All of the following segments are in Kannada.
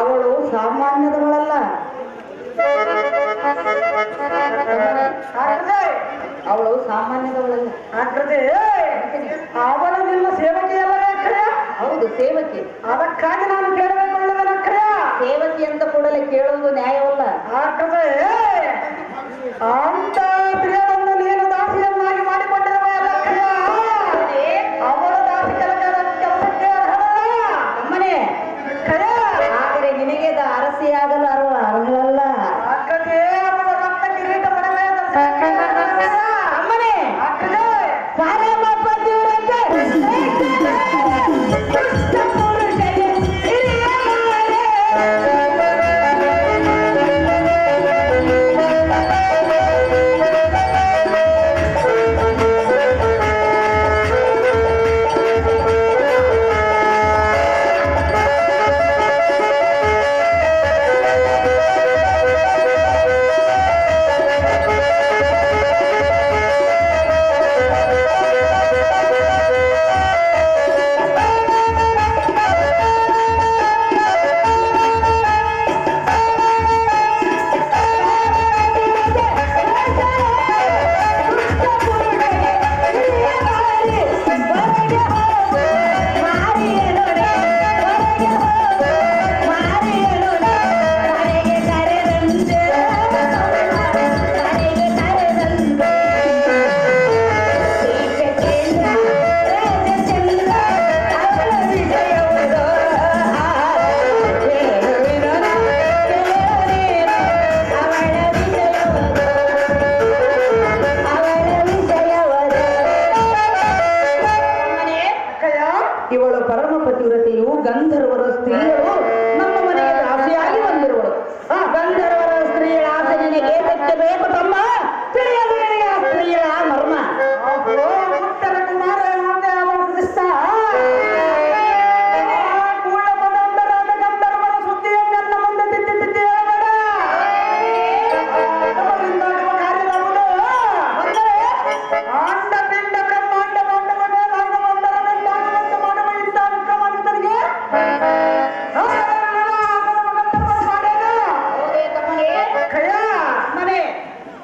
ಅವಳು ಸಾಮಾನ್ಯದವಳಲ್ಲ, ಅವಳು ಸಾಮಾನ್ಯದವಳಲ್ಲ. ಅವಳು ನಿಮ್ಮ ಸೇವಕಿಯಲ್ಲವೇ ಅಕ್ಕಯ್ಯ? ಹೌದು, ಸೇವಕಿ. ಅದಕ್ಕಾಗಿ ನಾನು ಕೇಳಬೇಕೊಳ್ಳುವುದನ ಅಕ್ಕಯ್ಯ. ಸೇವಕಿ ಅಂತ ಕೂಡಲೇ ಕೇಳುವುದು ನ್ಯಾಯವಲ್ಲ. ಅಂತ ಪ್ರಿಯರನ್ನು ನೀನು ದಾಸಿಯನ್ನಾಗಿ ಮಾಡಿಕೊಂಡಿರುವಲ್ಲ ಅಕ್ಕಯ್ಯ. ಅವಳು ದಾಸಿ ಕೆಲಸಕ್ಕೆ ಅರ್ಹಳಲ್ಲ ಅಮ್ಮನೇ. ಆದರೆ ನಿನಗೆ ಅರಸಿಯಾಗಲು ಅರ್ಹಳಲ್ಲ. ಅವಳು ರಕ್ತ ಕಿರೀಟ ಪಡೆದ ಅಮ್ಮನೇ. ಪರಮ ಪತಿವ್ರತೆ ಇವಳು ಪರಮ ಪತಿವ್ರತೆಯು ಗಂಧರ್ವರ ಸ್ತ್ರೀಯರು ನಮ್ಮ ಮನೆಗೆ ದಾಸಿಯಾಗಿ ಬಂದಿರುವಳು. ಗಂಧರ್ವರ ಸ್ತ್ರೀಯರ ಆಸೆ ನಿನಗೆ ಬೇಕು ತಮ್ಮ, ತಿಳಿಯಲು ನಿನಗೆ ಆ ಸ್ತ್ರೀಯರ ಮರ್ಮ. ಉತ್ತರ ಕುಮಾರ ಗಂಧರ್ವರ ಸುದ್ದಿಯನ್ನೆಲ್ಲ ಮುಂದೆ ತಿದ್ದಿ ಅಂಡ ಪಿಂಡ ಬ್ರಹ್ಮಾಂಡ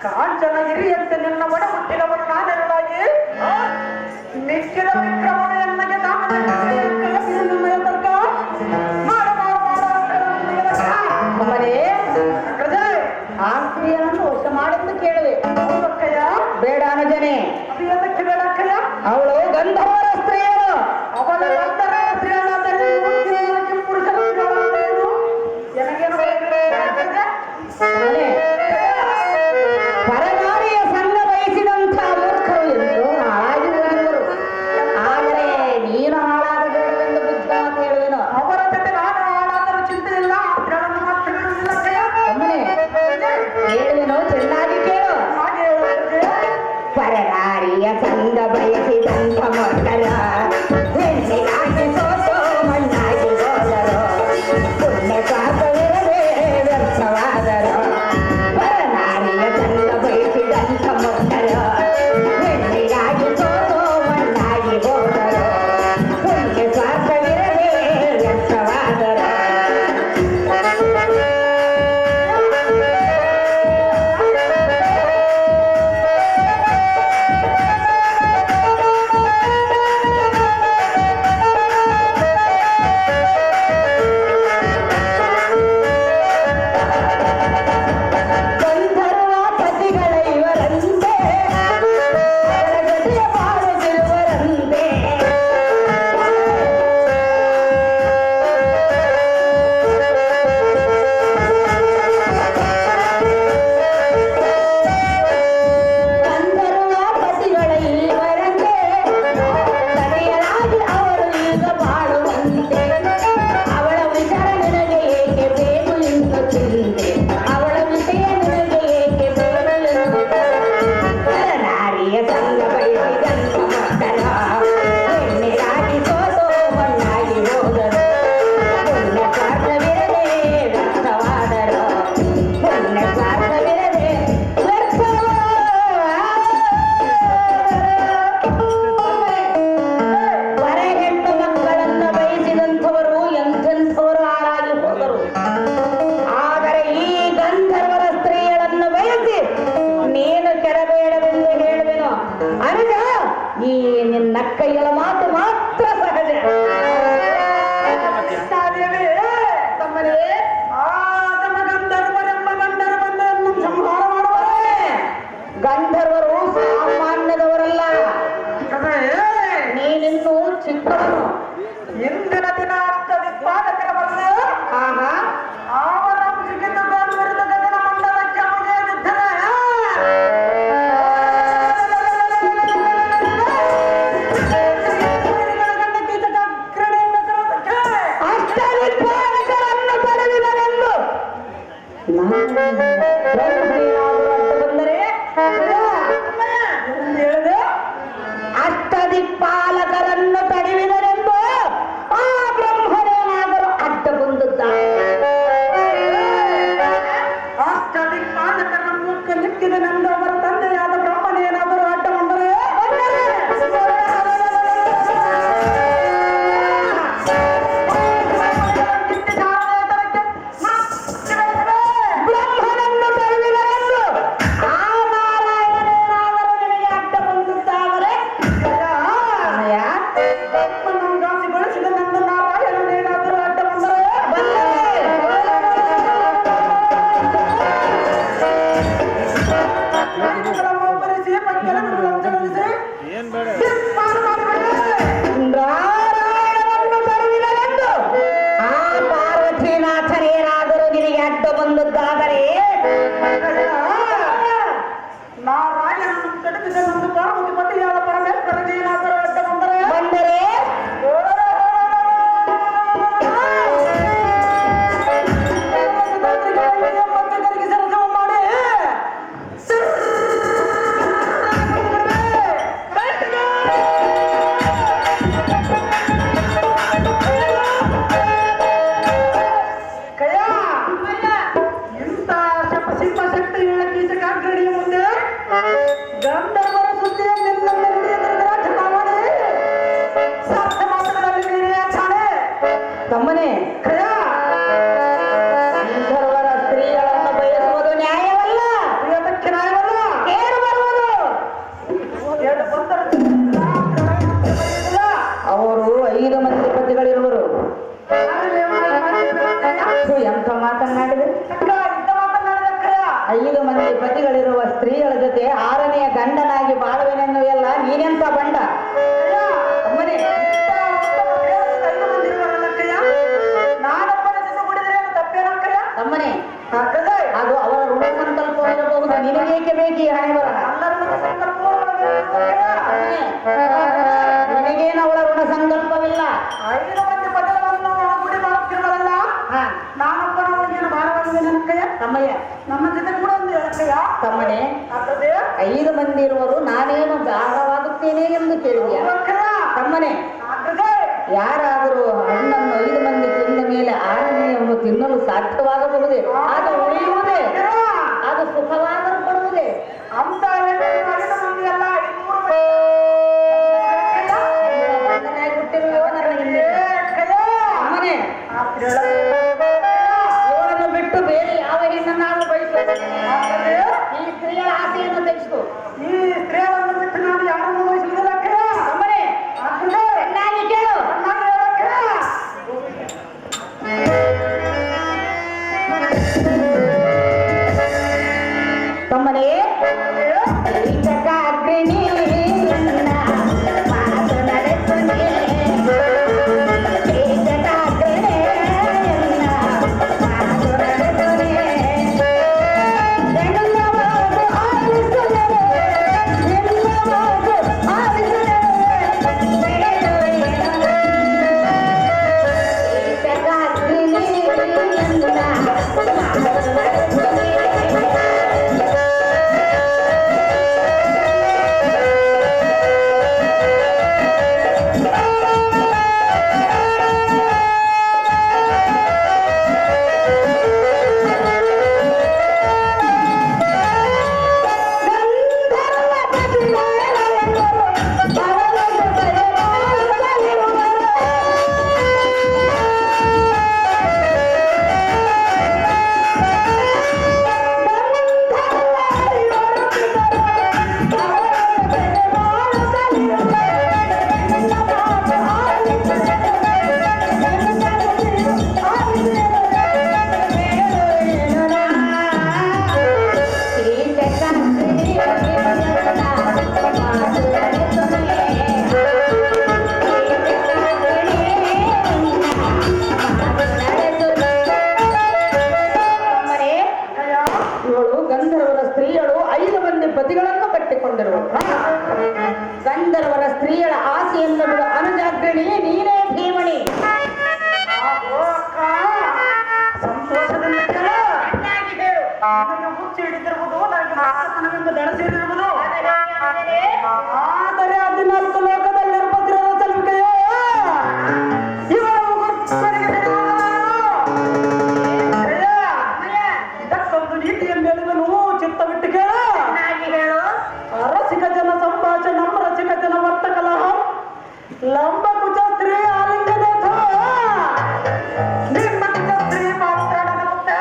ಕಾಂಚನಗಿರಿಯಂತೆ ನಿನ್ನ ಒಡ ಹುಟ್ಟಿದವನು ನಾನೆರಡಾಗಿ ನಿಖಿಲ ವಿಕ್ರಮಣೆಯನ್ನಗೆ ಆ ಸ್ತ್ರೀಯನ್ನು ವಶ ಮಾಡೆಂದು ಕೇಳುವೆ. ಬೇಡ ಅನಜನೆ, ಅವಳು ಗಂಧರ್ವರ ಸ್ತ್ರೀಯರು. ಅವಳ ಗಂಧರ್ವರ ಸ್ತ್ರೀಯರಾದರೆ ಪುರುಷರ ಪರನಾರಿಯ ಸಂಘ ಬಯಸಿದಂಥ ಮೂರ್ಖರು ಎಂದು ಹಾಳಾಗಿ ಹೋಗುವರು. ಆದರೆ ನೀನು ಹಾಳಾದ ಬೇಡವೆಂದು ಬುದ್ಧ ಅಂತ ಹೇಳುವೆನು. ಅವರ ಜೊತೆ ನಾನು ಹಾಳಾದರೂ ಚಿಂತೆ ಇಲ್ಲ, ಹೇಳುವೆನು, ಚೆನ್ನಾಗಿ ಕೇಳು. ಪರನಾರಿಯ ಸಂಘ ಬಯಸಿದಂಥ ಮೂರ್ಖರ ಹೆಣ್ಣಿಗಾಗಿ ಸೋತು ಮಣ್ಣಾಗಿ ಹೋದರು, ಪುಣ್ಯ ಸ್ವಾರ್ಥವಿರದೆ ವ್ಯರ್ಥವಾದರು. ಪರನಾರಿಯ ಸಂಘ ಬಯಸಿದಂಥ ಮೂರ್ಖರ ಹೆಣ್ಣಿಗಾಗಿ ಸೋತು ಮಣ್ಣಾಗಿ ಹೋದರು, ಪುಣ್ಯ ಸ್ವಾರ್ಥವಿರದೆ ವ್ಯರ್ಥವಾದರು. ಈ ನಿನ್ನ ಕೈಗಳ ಮಾತು ಮಾತ್ರ ಸಹಜ. ಕೃಷ್ಣಾದೇವಿ ತಮ್ಮನೇ ಆಗಮ ಗಂಧರ್ವರೆಂಬ ಗಂಧರ್ವನನ್ನು ಸಂಹಾರ ಮಾಡುವರೆ. ಗಂಧರ್ವರು ಸಾಮಾನ್ಯದವರಲ್ಲ, ನೀನಿನ್ನೂ ಚಿಕ್ಕವನು. ಇಂದಿನ ದಿನ ಅಷ್ಟದಿಕ್ಪಾಲಕರ ಬಂದು ಆಹಾ ಅವರ ಜಿಗಿದು ಗಂಧರ್ವದ ಗಗನ ಮಂಡಲಕ್ಕೆ ಮುಗಿಯಲಿದ್ದರೆ ಅಷ್ಟವಿದ್ವಾಂಸರನ್ನು ಪಡೆದಿದನೆಂದು ನಾನು ಬ್ರಹ್ಮದೇವನಾದರೂ ಅಂತ ಬಂದರೆ ಹೇಳಿದೆ ಅಷ್ಟದಿಕ್ಪಾಲಕರನ್ನು ತಡೆಯುವುದರೆಂದು ಆ ಬ್ರಹ್ಮದೇವನಾದರೂ ಅಡ್ಡ ಬಂದಿದ್ದಾನೆ. ಅಷ್ಟದಿಕ್ಪಾಲಕರನ್ನು ನಿಕ್ಕಿದನೆಂದು ಅವರ ತಂದೆಯಾದ ಬ್ರಹ್ಮನೇನಾದರೂ ಅಡ್ಡ ಬಂದರೆ ಬ್ರಹ್ಮನನ್ನು ತಡೆಯುವುದರೆಂದು ಆ ನಾರಾಯಣನೇನಾದರೂ ನಿನಗೆ ಅಡ್ಡ ಬಂದಿದ್ದಾದರೆ ಸಮಯ ಗಳಿಸಿದನೆಂದು ನಾರಾಯಣನೇನಾದರೂ ಅಡ್ಡ ಬಂದರೆ ಒಬ್ಬರಿಸಿ ಪಂಚಗಳನ್ನು ಚಲಿಸಿ ನಾರಾಯಣನನ್ನು ತರುವಿದರೆಂದು ಆ ಪಾರ್ವತೀನಾಥನೇನಾದರೂ ನಿನಗೆ ಅಡ್ಡ ಬಂದದ್ದಾದರೆ ನಾರಾಯಣನು ಕಡಿದಿದನೆಂದು ಪಾರ್ವತಿ ಪತಿಯಾದ ಪರಮೇಶ್ವರನೇನಾದರೂ ಅಡ್ಡ ಬಂದರೆ ಬಂದರೆ ಪಂಚಕರಿಗೆ ಸರಸವ ಮಾಡಿ ಇಂಥ ಸಿಂಹಶಕ್ತಿ ಕೀಚಕಾಗ್ರಣಿಯ ಮುಂದೆ ಗಂಧರ್ವರ ಸುದ್ದಿಯನ್ನೆಲ್ಲ ರಾಜನ ಮಾಡಿ ಸಾಧ್ಯ ಮಾತ್ರದಲ್ಲಿ ನೀನೇ ಚಾಣೆ ತಮ್ಮನೇ ಗಂಧರ್ವರ ಸ್ತ್ರೀಗಳನ್ನು ಬಯಸುವುದು ನ್ಯಾಯವಲ್ಲ, ಪ್ರಿಯದಕ್ಕೆ ನ್ಯಾಯವಲ್ಲ ಕೇಳು ಬರುವುದು. ಎರಡು ಬಂದರು ಅವರು 5 ಮಂದಿ ಪತಿಗಳಿರುವರು. ಥು, ಎಂಥ ಮಾತನಾಡಿದೆ. 5 ಮಂದಿ ಪತಿಗಳಿರುವ ಸ್ತ್ರೀಗಳ ಜೊತೆ 6ನೆಯ ಗಂಡನಾಗಿ ಬಾಳುವೆನೆನ್ನುವೆಲ್ಲ ನೀನೆಂತ ಬಂಡ. ತಮ್ಮನೇ ತಮ್ಮನೇ ಅದು ಅವರ ಋಣ ಸಂಕಲ್ಪವಿರಬಹುದು, ನಿನಗೇಕೆ ಬೇಕು ಈ ಹಣೆ ಬರಹ? ನಿನಗೇನು ಅವಳ ಋಣ ಸಂಕಲ್ಪವಿಲ್ಲ. ಹಾ ತಮ್ಮಯ್ಯ ನಮ್ಮ ಜೊತೆ ಕೂಡ ಒಂದು ಹೇಳಕ್ಕಯ್ಯ ತಮ್ಮನೇ ಆಗ್ತದೆ 5 ಮಂದಿ ಇರುವರು, ನಾನೇನು ಭಾಗವಾಗುತ್ತೇನೆ ಎಂದು ಕೇಳಿದ್ಯಾ? ತಮ್ಮನೇ ಆಗ್ತದೆ ಯಾರಾದರೂ ಹಣ್ಣನ್ನು 5 ಮಂದಿ ತಿಂದ ಮೇಲೆ 6ನೆಯನ್ನು ತಿನ್ನಲು ಸಾಧ್ಯವಾಗಬಹುದೇ? ಅದು ಉಳಿಯುವುದೇ, ಅದು ಸುಖವಾದರೂ ಕೊಡುವುದೇ? ಅಂತ ಐದು ಮಂದಿ ಅಲ್ಲ 500 ಬಂಧನಾಗಿ ಹುಟ್ಟಿರುವೆಯೋ ನನ್ನ ಹಿಂದೆ? ತಮ್ಮನೇ ಇವಳನ್ನು ಬಿಟ್ಟು ಬೇರೆ ಯಾವ ಹೆಣ್ಣನ್ನಾದರೂ ಬಯಸುವುದು. ಈ ಸ್ತ್ರೀಯ ಆಸೆಯನ್ನು ತೆಗೆಸಿತು. ಈ ಸ್ತ್ರೀಗಳನ್ನು ಬಿಟ್ಟು ನಾನು ಯಾರನ್ನು ವಹಿಸುವುದಿಲ್ಲ ತಮ್ಮನೇ ಚೆನ್ನಾಗಿ ಕೇಳು. ತಮ್ಮನೇ ಅಗ್ರಣಿ ಮಾತು ನಡೆಸುನೆ ಮಾತು ನಡೆಸುನೆ ಎಲ್ಲವಾದು ಆಲಿಸುನೆ ಎಲ್ಲವಾದು ಆಲಿಸುನೆ ಅಗ್ರಣಿ ಸ್ತ್ರೀಯರ ಆಸೆಯನ್ನು ಬಿಡು ಅನುಜಾಗ್ರಣಿ ನೀನೇ ಭೀಮಣಿ. ಸಂತೋಷದಿಂದ ಕೇಳು. ನನಗೆ ಹುಚ್ಚು ಹಿಡಿದಿರುವುದು, ನನಗೆ ಮನಸ್ಸನ್ನು ದಡಸಿರುವುದು. ಆದರೆ 14 ಲೋಕದಲ್ಲಿರುವ ಭದ್ರರ ಸಲುಕೆಯೋ ಇವರ ಮುಗುರ್ಕರಿಗೆ ಇದಕ್ಕೊಂದು ನೀತಿಯನ್ನು ಹೇಳುವನು. ಚಿತ್ತ ಬಿಟ್ಟು ಕೇಳು. ರಸಿಕ ಜನ ಸಂಭಾಷಣೆ ನಮ್ಮ ರಸಿಕ ಜನ ವರ್ತಕಲಹ ಲಂಬ ಕುಚ ಸ್ತ್ರೀ ಆಲಿಂಗದ ನಿಮ್ಮ ಕುಚ ಸ್ತ್ರೀ ಮಾತಾಡದಂತೆ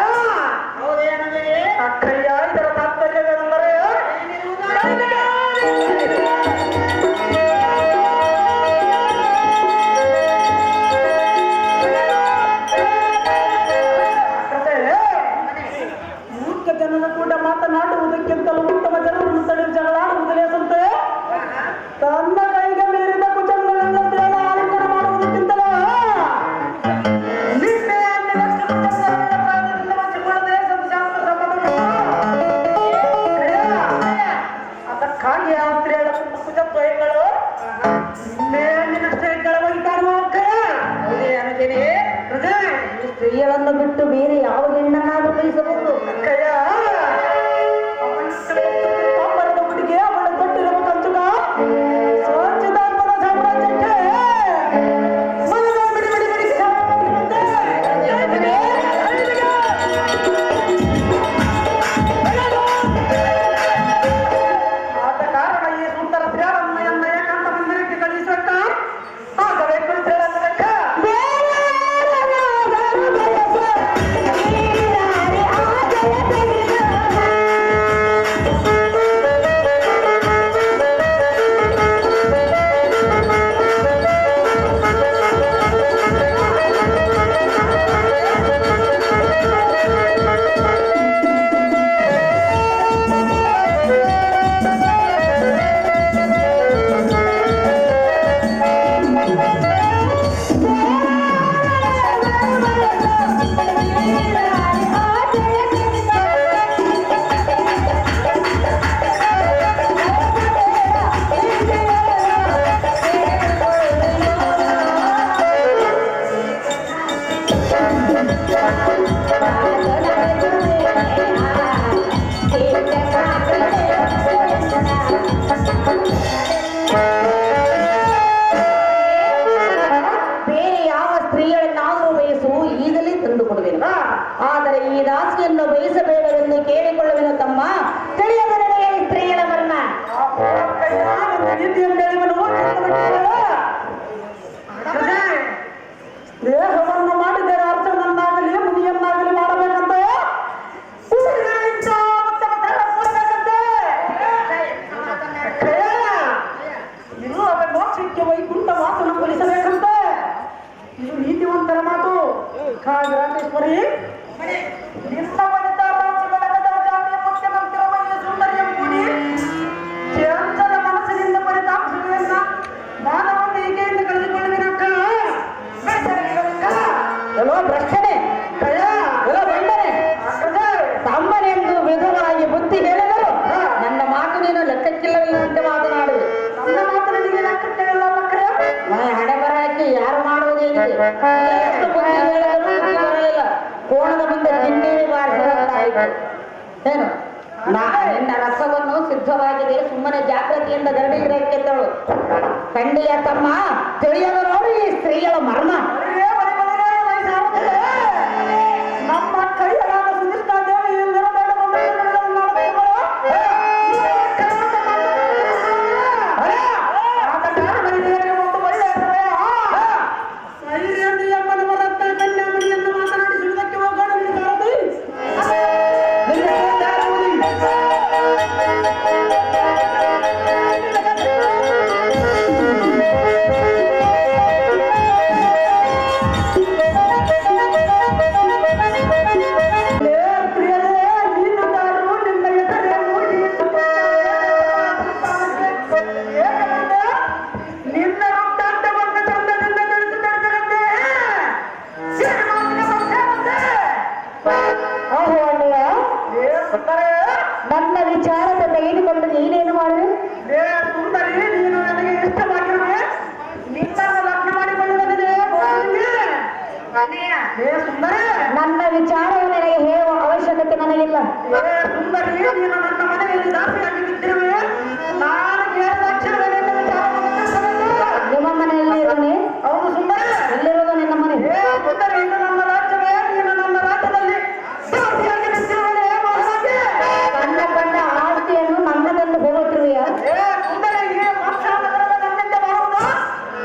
ಅಕ್ಕಯ್ಯ. ಇದರ ತಾತ್ಪರ್ಯವೆಂದರೆ ಮೂರ್ಖ ಜನನ ಕೂಡ ಮಾತನಾಡುವುದಕ್ಕಿಂತಲೂ ಉತ್ತಮ ಜನರನ್ನು ತಡೆದು ಜಗಳಾಡುವುದೇ ಸಂತೆ. ತನ್ನ ಕೈಗೆ ಮೀರಿದ ಕುಚಗಳನ್ನು ಆಲಿಂಗನ ಮಾಡುವುದಕ್ಕಿಂತಲೂ ಅದಕ್ಕಾಗಿ ಆ ಸ್ತ್ರೀಗಳ ಕುಚತ್ವಗಳು ನಿನ್ನಷ್ಟೇ ಕೆಳವಾಗಿ ಕಾಣುವ ಸ್ತ್ರೀಯರನ್ನು ಬಿಟ್ಟು ಬೇರೆ ಯಾವ ಹೆಣ್ಣನ್ನಾದ್ರೂ ಬಯಸಬಹುದು. ಪಾಪರದ ಹುಡುಗಿ ಅವಳ ತೊಟ್ಟಿರುವ ಕಂಚುಗ ಸ್ವಚ್ಛದಾತ್ಮದ ಸಾಮ್ರಾಜ್ಯಕ್ಕೆ ಮನದ ಬಿಡಿ ಬಿಡಿ ಬಿಡಿ ಆದ ಕಾರಣ ಈ ಸುಂದರ ಶ್ರೀರಮ್ಮಯ್ಯನ್ನ ಏಕಾಂತ ಮಂದಿರಕ್ಕೆ ಕಳಿಸಕ್ಕ ಆಗಬೇಕು ಶ್ರೀರಮ್ಮಕ್ಕ. ಬೇರೆ ಯಾವ ಸ್ತ್ರೀಯರನ್ನಾದರೂ ಬಯಸು, ಈಗಲೇ ತಂದು ಕೊಡುವೆನು. ಆದರೆ ಈ ದಾಸಿಯನ್ನು ಬಯಸಬೇಡವೆಂದು ಕೇಳಿಕೊಳ್ಳುವೆನು ತಮ್ಮ. ತಿಳಿಯದ ನನಗೆ ಈ ಸ್ತ್ರೀಯರ ಮರಣ. ದೇಹವನ್ನು ಮಾಡಿದರೆ ಅರ್ಚನನ್ನಾಗಲಿ ಮುನಿಯನ್ನಾಗಲಿ ಮಾಡಬೇಕಂತ ಇಲ್ಲವೇ ಮೋಕ್ಷಕ್ಕೆ ವೈಕುಂಠ ವಾಸನ ಕೊಲಿಸಬೇಕಂತೆ. ಇದು ನೀತಿವಂತರ ಮಾತು. ಕಾಗರಾಟೇಶ್ವರಿ ನಿನ್ನ ಬಲಿತ ರಾಜ್ಯಗಳ ಜಾತಿಯ ಮುಖ್ಯಮಂತ್ರಿಯ ಸುಂದರಿಯ ಕೂಡಿ ಚಂಚಲ ಮನಸ್ಸಿನಿಂದ ಫಲಿತಾಂಶಗಳನ್ನ ಮಾನವನ ಈಗೆಯಿಂದ ಕಳೆದುಕೊಳ್ಳುವಿನಕ್ಕ. ಎಲ್ಲೋ ಭ್ರಷ್ಟನೆ, ಎಲ್ಲೋ ಬಂಡನೆ, ತಮ್ಮನೆಂದು ವಿಧವಾಗಿ ಬುದ್ಧಿ ಹೇಳಿದರು. ನನ್ನ ಮಾತು ನೀನು ಲೆಕ್ಕಕ್ಕಿಲ್ಲವಿಲ್ಲದಂತೆ ಮಾತನಾಡುವೆ. ನನ್ನ ಮಾತು ನಿನಗೆ ಲೆಕ್ಕಕ್ಕಿಲ್ಲ ಮಕ್ಕಳೇ. ಹಣೆ ಬರಕ್ಕೆ ಯಾರು ಮಾಡುವುದೇನಿದೆ? ಎಷ್ಟು ಬುದ್ಧಿ ಹೇಳಿದರೂ ಬುದ್ಧಿ ಬರಲಿಲ್ಲ. ಕೋಣದ ಮುಂದೆ ಚಿನ್ನೀರಿ ಬಾರಿಸಿದಂತಾಯಿತು. ಏನು ನಿನ್ನ ರಸವನ್ನು ಸಿದ್ಧವಾಗಿದೆ, ಸುಮ್ಮನೆ ಜಾಗೃತಿಯಿಂದ ಗರಡಿಗಿರಕ್ಕೆ ತಳು. ಕಂಡಿಯ ತಮ್ಮ, ತಿಳಿಯಲು ನೋಡಿ ಈ ಸ್ತ್ರೀಯಳ ಮರ್ಮ. ನಮ್ಮ ಕೈಯಲಾದ ಸುಧಿಷ್ಠಾ ದೇವಿ ಮಾತನಾಡಿಸುವುದಕ್ಕೆ ಹೋಗೋಣ. ಏ ಸುಂದರ ಈ ಪಕ್ಷಾಂತರದ ನನ್ನಿಂದ ಬರುವುದು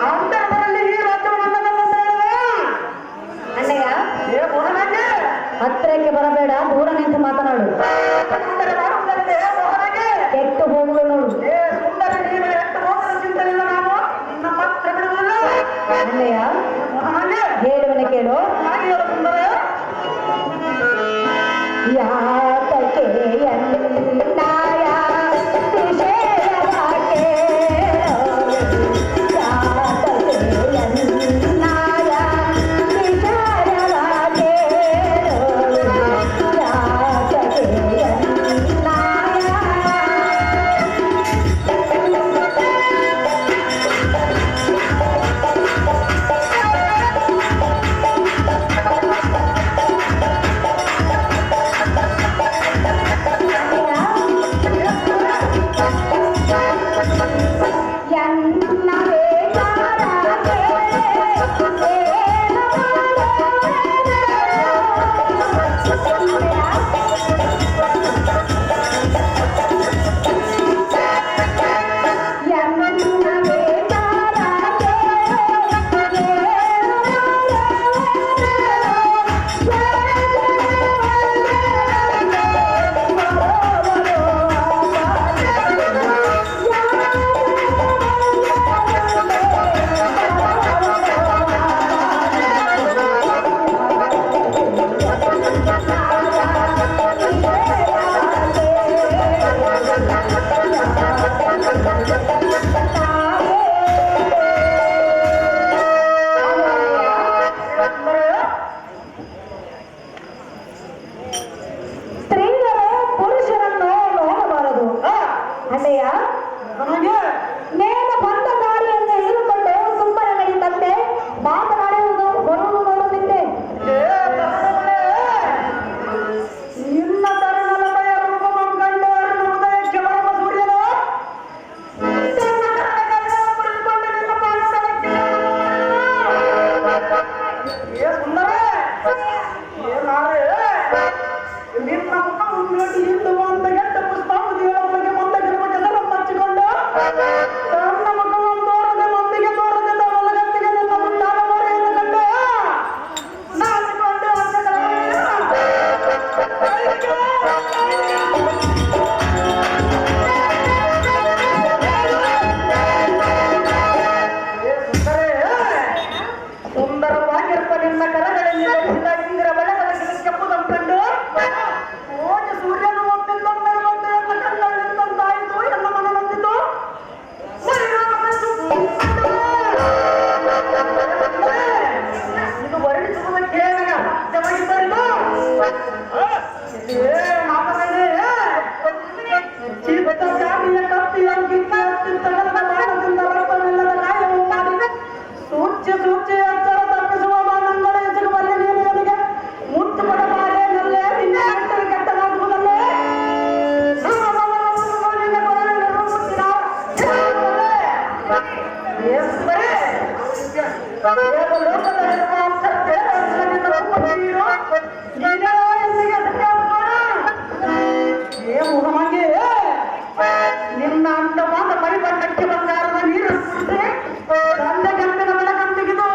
ಅಂತರದಲ್ಲಿ ಈ ರಾಜ್ಯವು ನನ್ನದಲ್ಲ ಅಣ್ಣಯ್ಯ ಏ ಮೋಹನಗೆ ಹತ್ತಿರಕ್ಕೆ ಬರಬೇಡ, ದೂರ ನಿಂತು ಮಾತನಾಡು. ಸುಂದರ ಮಾಡುವುದಲ್ಲದೆ ಮೋಹನಗೆ ಕೆಟ್ಟು ಹೋಗುವ ನೋಡು. ಏ ಸುಂದರ ನೀನು ಎಷ್ಟು ಹೋಗಲು ಚಿಂತನೆಲ್ಲ ನಾನು ನಿನ್ನ ಮಾತ್ರ ಬಿಡುವುದಿಲ್ಲ ಅಣ್ಣಯ್ಯ ಮೋಹನಗೆ ಹೇಳುವನೆ ಕೇಳು. ಹಾಗೆ ಹೇಳು ಸುಂದರ ಯಾತಕ್ಕೆ ಎನ್ನಾಯ ವಿಷಯವ ಕೇಳೋ, ಯಾತಕ್ಕೆ ಎನ್ನಾಯ ವಿಷಯವ ಕೇಳೋ, ಯಾತಕ್ಕೆ ಎನ್ನಾಯ ಸ್ತ್ರೀಯರು ಪುರುಷರನ್ನು ನೋಡಬಾರದು. ಅಣ್ಣಯ್ಯ ನನಗೆ ನೇಮ ಬಂದ ದಾರಿಯನ್ನು ಹಿಡಿದುಕೊಂಡು ಸುಮ್ಮನೆ ನಡೀತಂತೆ ಮಾತನಾಡುವುದು ಬರುವುದು ನೋಡುತ್ತಿದ್ದೆ. ಏ ತರುಣಗಳೇ, ನಿನ್ನ ತರುಣಲತೆಯ ರೂಪವನ್ನು ಕಂಡು ಅರುಣ ಉದಯಕ್ಕೆ ಬರುವ ಸೂರ್ಯನು ತನ್ನ ಕಣ್ಣುಗಳನ್ನು ಮುರಿದುಕೊಂಡು ನಿನ್ನ ಪಾದದಳಕ್ಕೆ ಏ ಸುಂದರ ಏ ನಾರೇ ನಿನ್ನ ಮುಖವನ್ನು ನೋಡಿ ಇಂದು ಒಂದು ಗಂಟೆ ಪುಷ್ಪಾವತಿಗಳ ಒಳಗೆ ಬಂದ ಗಿರುವ ಕೆಸರ ಹಚ್ಚಿಕೊಂಡು ತನ್ನ ಮುಖವನ್ನು ತೋರದೆ ಮಂದಿಗೆ ತೋರದೆ ತಮ್ಮಗತ್ತಿಗೆ ನಿನ್ನ ಮುಂದಾದ ಮರೆಯನ್ನು ಕಂಡು ನಾಚಿಕೊಂಡು ಸುಂದರವಾಗಿರುವ ನಿನ್ನ ಕರಗಳಲ್ಲಿ ಧರಿಸಿದ ಇಂದಿರ ಬಳೆಗಳಲ್ಲಿ ಕೆಂಪುದನ್ನು ಕಂಡು ಓಜ ಸೂರ್ಯನು ಒಮ್ಮಿಂದೊಮ್ಮೆ ಬಂದು ಎನ್ನ ಕಣ್ಣಲ್ಲಿದ್ದಂತಾಯಿತು ಎನ್ನ ಮನನೊಂದಿತು ಇದು ವರ್ಣಿಸುವುದಕ್ಕೆ ನನಗೆ ಅಸಾಧ್ಯವಾಗಿದ್ದರಿಂದ ಮಾತನಾಡಿ ಚಿತ್ತ ಜಾತಿಯ ಕತ್ತಿಯಂಗಿತ್ತ ಅತ್ಯುತ್ತಮದ ಬಾಣದಿಂದ ರಕ್ತವಿಲ್ಲದ ಕಾಯವು ಮಾಡಿ ಸೂಚ್ಯ ಸೂಚ್ಯ ಎಚ್ಚರ ತಪ್ಪಿಸುವ ಬಾಣಗಳ ಎಸಗುವಲ್ಲಿ ನೀನು ನನಗೆ ಮುತ್ತು ಕೊಡಬಾರೇ ನಲ್ಲೇ ನಿನ್ನ ಗಂಟಲು ಕೆಟ್ಟದಾಗುವುದಲ್ಲೇ ನಿನ್ನ ಕೊರಳಿನ ಮುತ್ತಿನ ಲೋಕದಲ್ಲಿರುವ ಅರ್ಥಕ್ಕೆ ನಿನ್ನ ರೂಪ ನೀರು ನೀನೇ ಎಂದಿಗೆ ಏ ಮುಖಮಗೆ ನಿನ್ನ ಅಂದವಾದ ಪರಿಬಣ್ಣಕ್ಕೆ ಬಂಗಾರದ ನೀರು ಕುಡಿಸಿ ನನ್ನ ಗಂಟನ ಬೆಳಕಂತಿಗಿದು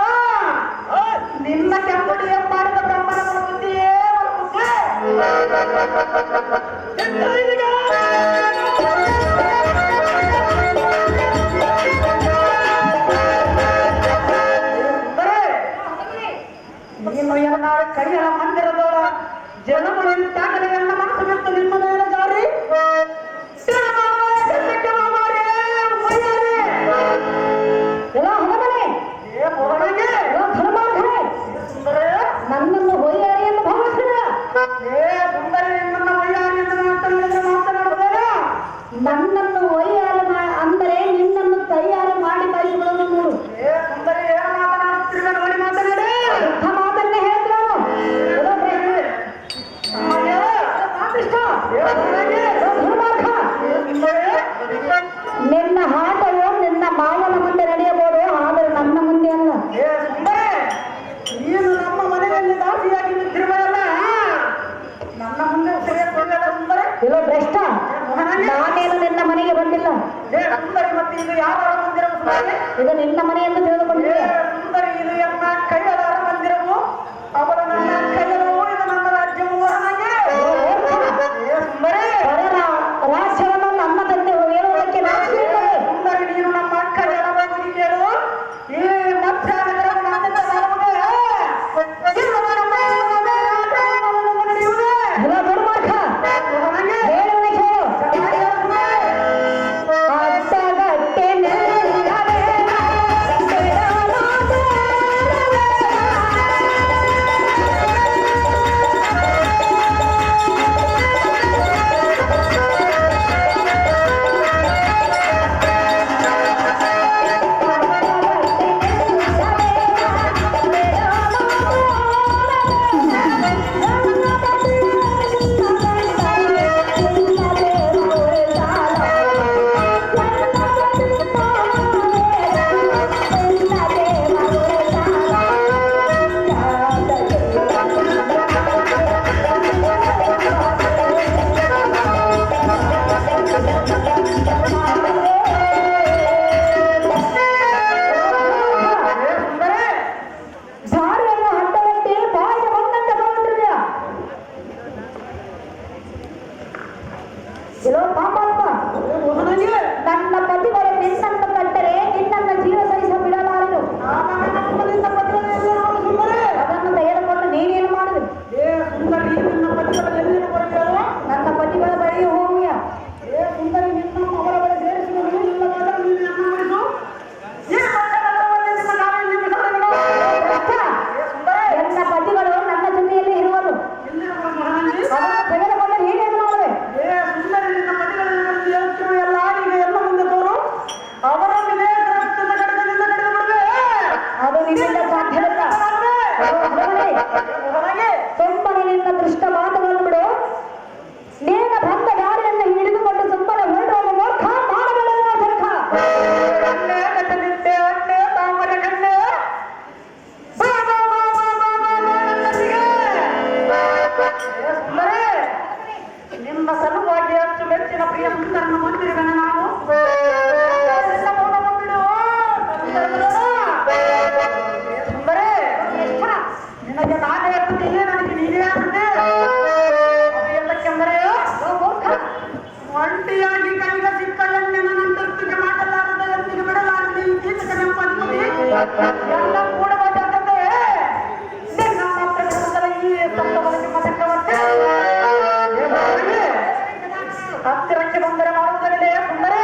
ನಿನ್ನ ಕೆಂಪುಡಿಯ ಮಾಡಿದ ಬ್ರಹ್ಮನ ಬುದ್ಧಿಯೇ ನೀನು ಎಲ್ಲಾರ ಕೈಯ ಮಂದಿರದೋಳ ಜನಗಳು ಇದ್ದಾಗಲೇ ಎಲ್ಲ ಮನಸ್ಸು ಬಿಟ್ಟು ನಿಮ್ಮ ಮೇಲೆ ಜಾರಿ ಏ ಸುಂದರಿ, ಮತ್ತೆ ಇದು ಯಾರ ಮಂದಿರವು ಸುಂದರಿ? ಇದು ನಿನ್ನ ಮನೆ ಎಂದು ತಿಳಿದುಕೊಂಡಿದೆ. ಸುಂದರಿ, ಇದು ನನ್ನ ಕೈಯರ ಮಂದಿರವು, ಅವರ ನನ್ನ ಕೈಯರು, ಇದು ನನ್ನ ರಾಜ್ಯವು. ನನಗೆ ಸುಂದರಿ, ರಾಜ್ಯವನ್ನು ನಮ್ಮ ತಂದೆ ಹೇಳುವುದಕ್ಕೆ ಸುಂದರಿ, ನೀನು ನಮ್ಮ ಕೈಯರ ಬಗ್ಗೆ ಕೇಳು. ಈ ಮಧ್ಯಾಹ್ನಗರವು ನನ್ನಿಂದ ಬರುವುದೇ? ನನ್ನ ಪತಿಗಳು ನಿನ್ನನ್ನು ಕಟ್ಟರೆ ನಿನ್ನನ್ನು ಜೀವ ಸಹಿಸ ಬಿಡಲಾರನು. ಅದನ್ನು ತೆಗೆದುಕೊಂಡು ನೀನೇನು ಮಾಡುವೆ? ನನ್ನ ಪತಿಗಳ ಬಳಿಗೆ ಹೋಗುವ. ನನ್ನ ಪತಿಗಳು ನನ್ನ ಜೊತೆಯಲ್ಲಿ ಇರುವರು. ಅದನ್ನು ತೆಗೆದುಕೊಂಡು ನೀನೇನು ಮಾಡುವೆ? ಅದು ನಿನ್ನಿಂದ ಸಾಧ್ಯವಿಲ್ಲ. ಸುಮ್ಮನೆ ನಿನ್ನ ದೃಷ್ಟ ಮಾತುಗಳನ್ನು ಬಿಡು. ನೀನ ಬಂದ ದಾರಿಯನ್ನು ಹಿಡಿದುಕೊಂಡು ಸುಮ್ಮನೆ ಹೊರಡುವ ಮೂರ್ಖ ಮಾಡಬೇಡ ಸರ್ಕ. ನಿಮ್ಮ ಸಲುವಾಗಿ ಅಷ್ಟು ಮೆಚ್ಚಿನ ಪ್ರಿಯ ಸುಂದರನ ಮಂದಿರವನ್ನು ನಾವು ನಿನಗೆ ನಾನೇ ಆಗ್ತದೆ, ನನಗೆ ನೀನೇ ಆಗ್ತದೆ. ಎಲ್ಲಕ್ಕೆಂದರೆ ಒಂಟಿಯಾಗಿ ಕೈಗ ಸಿಕ್ಕ ಎಣ್ಣೆನ ನಂತರಕ್ಕೆ ಮಾಡಲಾರದ ಎಂದಿಗೆ ಬಿಡಲಾರದೆ ಈ ಕೀಟಕ ನೆಮ್ಮದಿ ಎಲ್ಲ ಕೂಡಬೇಕಾಗತ್ತೆ. ನಿನ್ನ ಮಾತ್ರ ಈ ಸಪ್ತವರಿಗೆ ಮತಕ್ಕೆ ಹತ್ತಿರಕ್ಕೆ ಬಂದರೆ ಮಾಡುವುದರಲ್ಲೇ ಸುಂದರೇ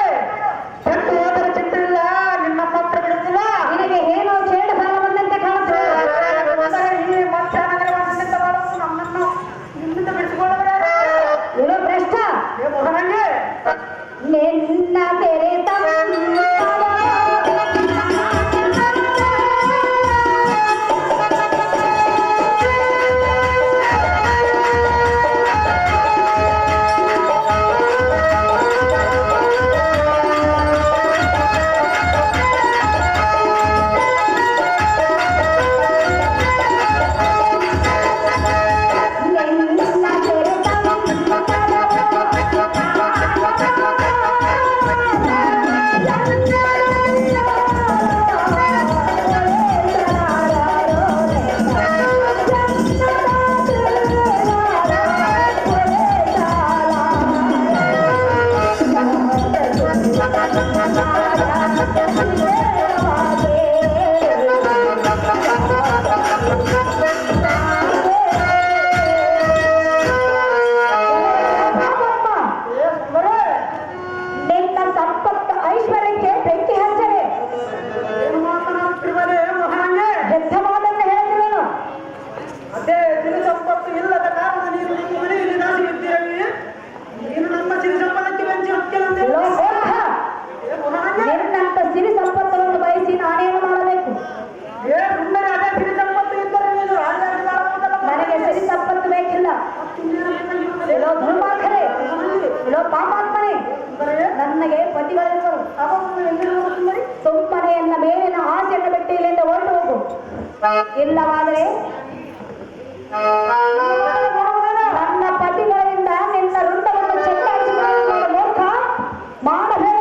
ಕೆಟ್ಟು ಹೋದರೆ ಚಿಂತಿಲ್ಲ, ನಿನ್ನ ಮಾತ್ರ ಬಿಡುತ್ತಿಲ್ಲ. ನಿನಗೆ ಏನೋ ಚೇಡು ಸಾಲ ಬಂದಂತೆ ಕಾಣುತ್ತೆ. ಈ ಮಧ್ಯಾಹ್ನಗರವನ್ನಿಂದ ಮಾಡುವುದು ನಮ್ಮನ್ನು ನಿನ್ನಿಂದ ಬಿಡಿಸಿಕೊಳ್ಳಬಾರ. ಇರೋ ಭ್ರಷ್ಟ ಮೊದಲಂಗೆ ನಿನ್ನ ತೆರೆತ ನನಗೆ ಪತಿಗಳಿರುವರು. ಸುಮ್ಮನೆಯನ್ನ ಮೇಲಿನ ಆಸೆಯನ್ನು ಬಿಟ್ಟು ಇಲ್ಲಿಂದ ಹೊರಟು ಹೋಗು. ಇಲ್ಲವಾದರೆ ನನ್ನ ಪತಿಗಳಿಂದ ನಿನ್ನ ರುಂಡವನ್ನು ಚೆಲ್ಲಾಡಿಸಿಕೊಳ್ಳುವ ಮೂರ್ಖ ಮಾಡಬೇಡ.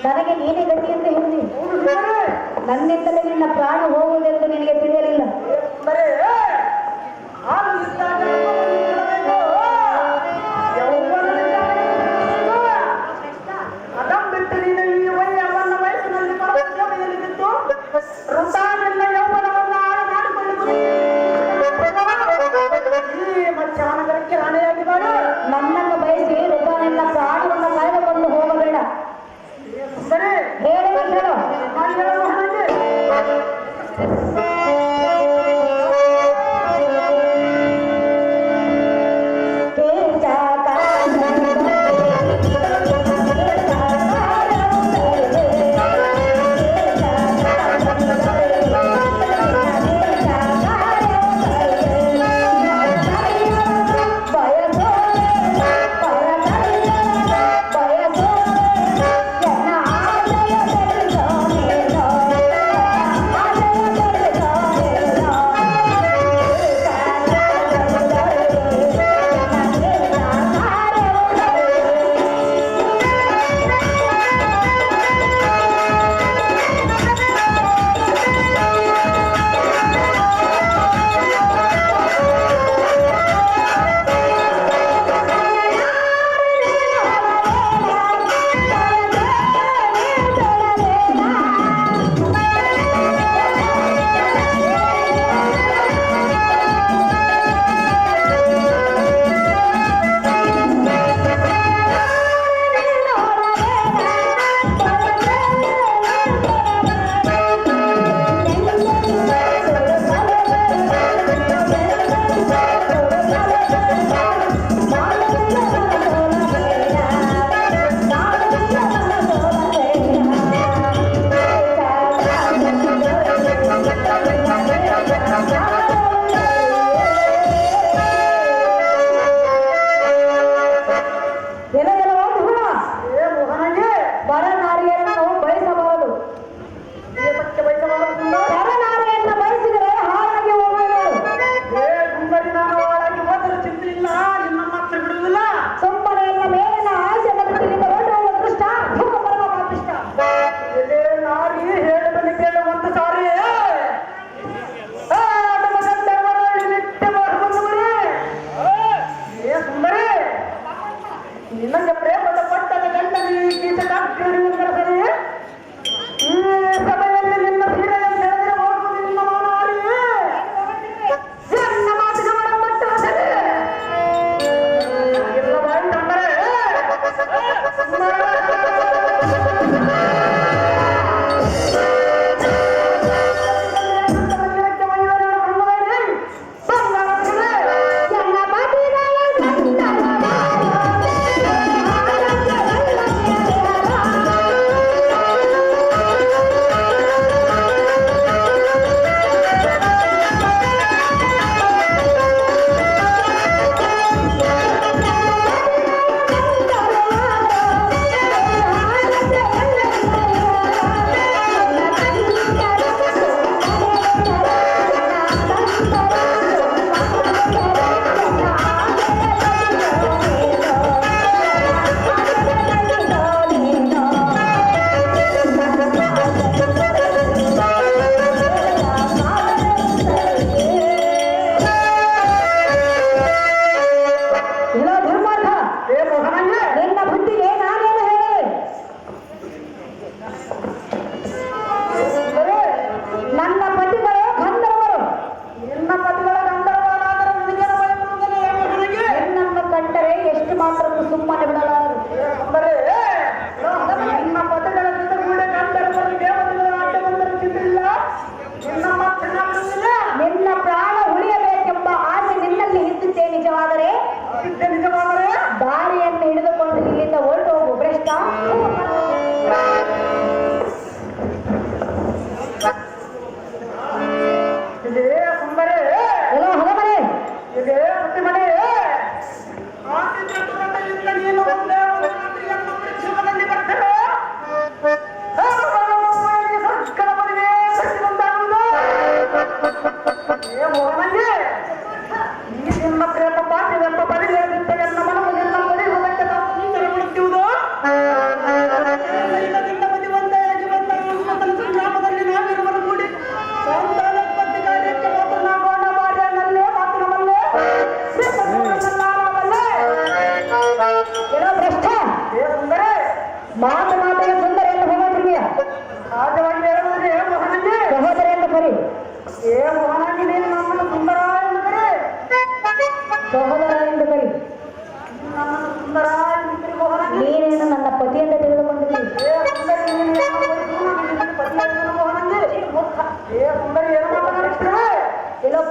ನನಗೆ ನೀನೇ ಗತಿ ಅಂತ ಹೇಳಿ ಹೌದು ಸುಂದರಿ. ನನ್ನಿಂದಲೇ ನಿನ್ನ ಪ್ರಾಣ ಹೋಗುವುದೆಂದು ನಿನಗೆ ತಿಳಿಯಲಿಲ್ಲ. ಸುಂದರಿ, ಹಾಲು ಇದ್ದಾಗ ಅಮ್ಮವನ್ನು ಕೇಳಬೇಕು. ಯೌವನದಿಂದ ಅದಂ ಬಿಟ್ಟು ನೀನು ಈ ಅವನ ವಯಸ್ಸಿನಲ್ಲಿ ಪರಮ ಸೇವೆಯಲ್ಲಿ ಬಿದ್ದು ವೃತಾನಿಂದ ಯೌವನವನ್ನು ಹಾಳು ಮಾಡಿಕೊಳ್ಳುವುದು ಈ ಮಧ್ಯಾಹ್ನಕ್ಕೆ ರಾಣಿಯಾಗಿದ್ದಾಳೆ. ನನ್ನನ್ನು ಬಯಸಿ ಋತುವಿನ ಪ್ರಾಣವನ್ನು ಕಳೆದುಕೊಂಡು ಹೋಗಬೇಡ. ಸರಿ ಹೇಳಿ ಹೇಳು. ನಾನು ಹೇಳುವ ಹಾಗೆ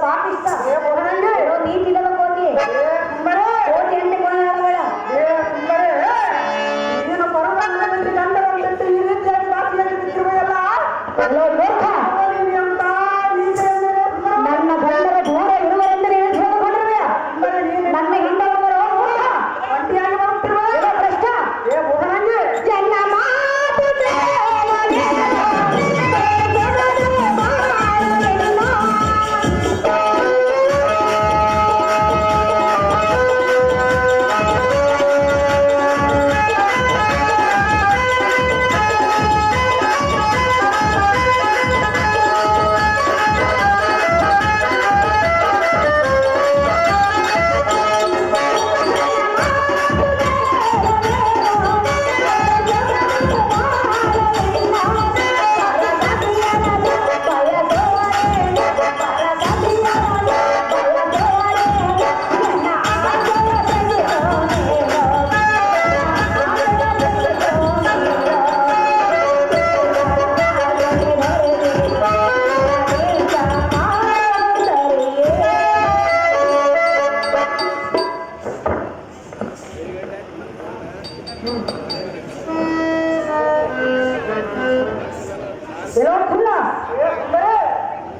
ಪಾಪಿಷ್ಟ ಏ ಮೊಹರಂಗಿ ನೀತಿ ಇಲ್ಲದ ಕೋತಿ ಏ ಸುಂದರೇ ಕೋತಿ ಅಂತೆ ಕೊಡಬೇಡ ಏ ಸುಂದರೇ ನೀನು ಪರಮಾತ್ಮನಲ್ಲಿ ಗಂಡರಂತೆ ಈ ರೀತಿಯಾಗಿ ಬಾಸಿಯಾಗಿ ಬಿಟ್ಟಿರುವೆಯಲ್ಲ ಮೂರ್ಖ ನೀನು ಅಂತ ನೀನು ನನ್ನ ಗಂಡರ ದೂರ ಇರುವರೆಂದು ನೀನು ತಿಳಿದುಕೊಂಡಿರುವೆಯ ಸುಂದರೇ ನೀನು ನನ್ನ ಹಿಂದೆ ಬರುವ ಮೂರ್ಖ ಒಂಟಿಯಾಗಿ ಬರುತ್ತಿರುವ ಏನೋ ಭ್ರಷ್ಟ ಏ ಮೊಹರಂಗಿ ಜನ ಮಾತು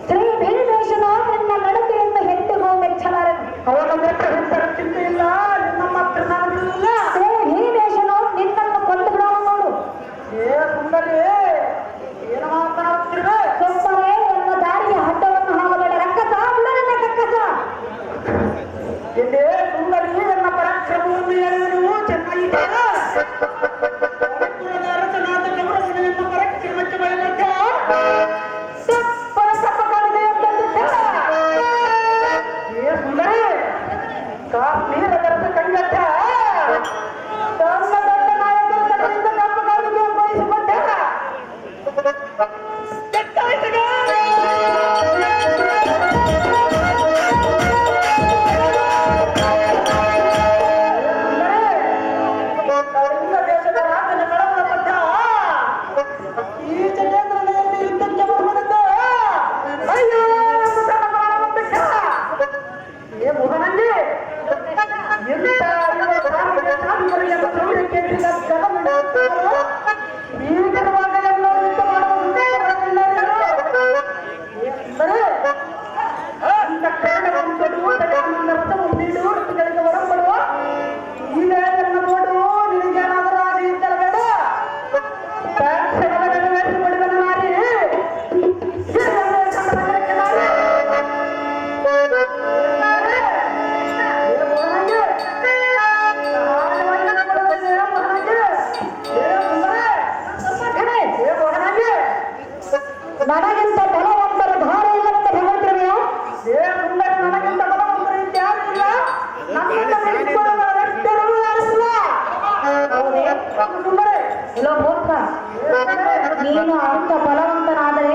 ಶ್ರೀ ಭೀಮೇಶನು ನಿನ್ನ ನಡತೆಯನ್ನು ಹೆಟ್ಟಿಗೂ ಮೆಚ್ಚಲಾರನು ಅವನ ಹೆಸರ ಚಿಂತೆ ಇಲ್ಲ ನಿಮ್ಮ ಹತ್ರ ನನಗಿಲ್ಲ ಶ್ರೀ ಭೀಮೇಶನು ನಿನ್ನನ್ನು ಕೊಂದು ಬಿಡೋನು ನೋಡು ಏ ಸುಂದರಿ ಏನು ಮಾತನಾಡುತ್ತಿರುವೆ ಸುಮ್ಮನೆ ನನ್ನ ದಾರಿಯ ಹಡ್ಡವನ್ನು ಹಾಕಬೇಡ ರಕ್ಕಸ ಬಿಡನನ್ನ ಕಕ್ಕಸ ಇಲ್ಲಿ ಸುಂದರಿ ನನ್ನ ಪರಾಕ್ರಮವನ್ನು ಎಳೆಯುವುದು ಚೆನ್ನಾಗಿದ್ದಾರೆ ಅರಸನಾದ ಗೌರವನ ಪರಾಕ್ರಮಕ್ಕೆ ಬಯಲಟ್ಟ ಏ ಸುಂದರಿ ಕಾಶ್ಮೀರ ಕರೆದ ಕಂಗಟ್ಟ ತನ್ನ ದೊಡ್ಡ ನಾಯಕರ ಕಡೆಯಿಂದ ನಮ್ಮ ಕಾಲಿಗೆ ಬಯಸಿಕೊಂಡ ದೇಶದ ರಾಜನ ಕಳವಳ ಪಟ್ಟ ಈ ಜಗೇಂದ್ರನಲ್ಲಿ ಯುದ್ಧಕ್ಕೆ ಬರುವುದಕ್ಕೆ ಅಯ್ಯೋ ತನ್ನ ಪ್ರಾಣವನ್ನು ಬಿಟ್ಟ ಏ ಮೊಹರಂಗಿ ಎಂತ ಇವರು ಸಾಧುಗಳಿಗೆ ಸೌರ್ಯಕ್ಕೆ ಈಗಿರುವಾಗ ಎಲ್ಲೋ ಯುದ್ಧ ಮಾಡುವುದು ಅಂತ ಕಾರಣವನ್ನು ಕೊಡು ನನ್ನ ರಥವನ್ನು ನೀಡು ರಥಗಳಿಗೆ ಹೊರಬಡುವ ಈಗ ನನ್ನ ನೋಡು ನಿನಗೇನಾದರೂ ಆಗಿ ಇದ್ದರೆ ಬೇಡ ಮಾಡಿದನು ಮಾರಿ ನನಗಿಂತ ಬಲವಂತರ ಧಾರ ಇಲ್ಲಂತ ಭಗವಂತರಿಯ ಏ ಸುಂದರ ನನಗಿಂತ ಬಲವಂತರು ಯಾರಿಲ್ಲ ನನ್ನಿಂದ ನಿಂತ್ಕೊಳ್ಳುವ ವ್ಯಕ್ತಿಗಳು ಯಾರಿಲ್ಲ ಹೌದೇ ಸುಂದರೇ ಇಲ್ಲೋ ಮೂರ್ಖ ನೀನು ಅಂತ ಬಲವಂತನಾದರೆ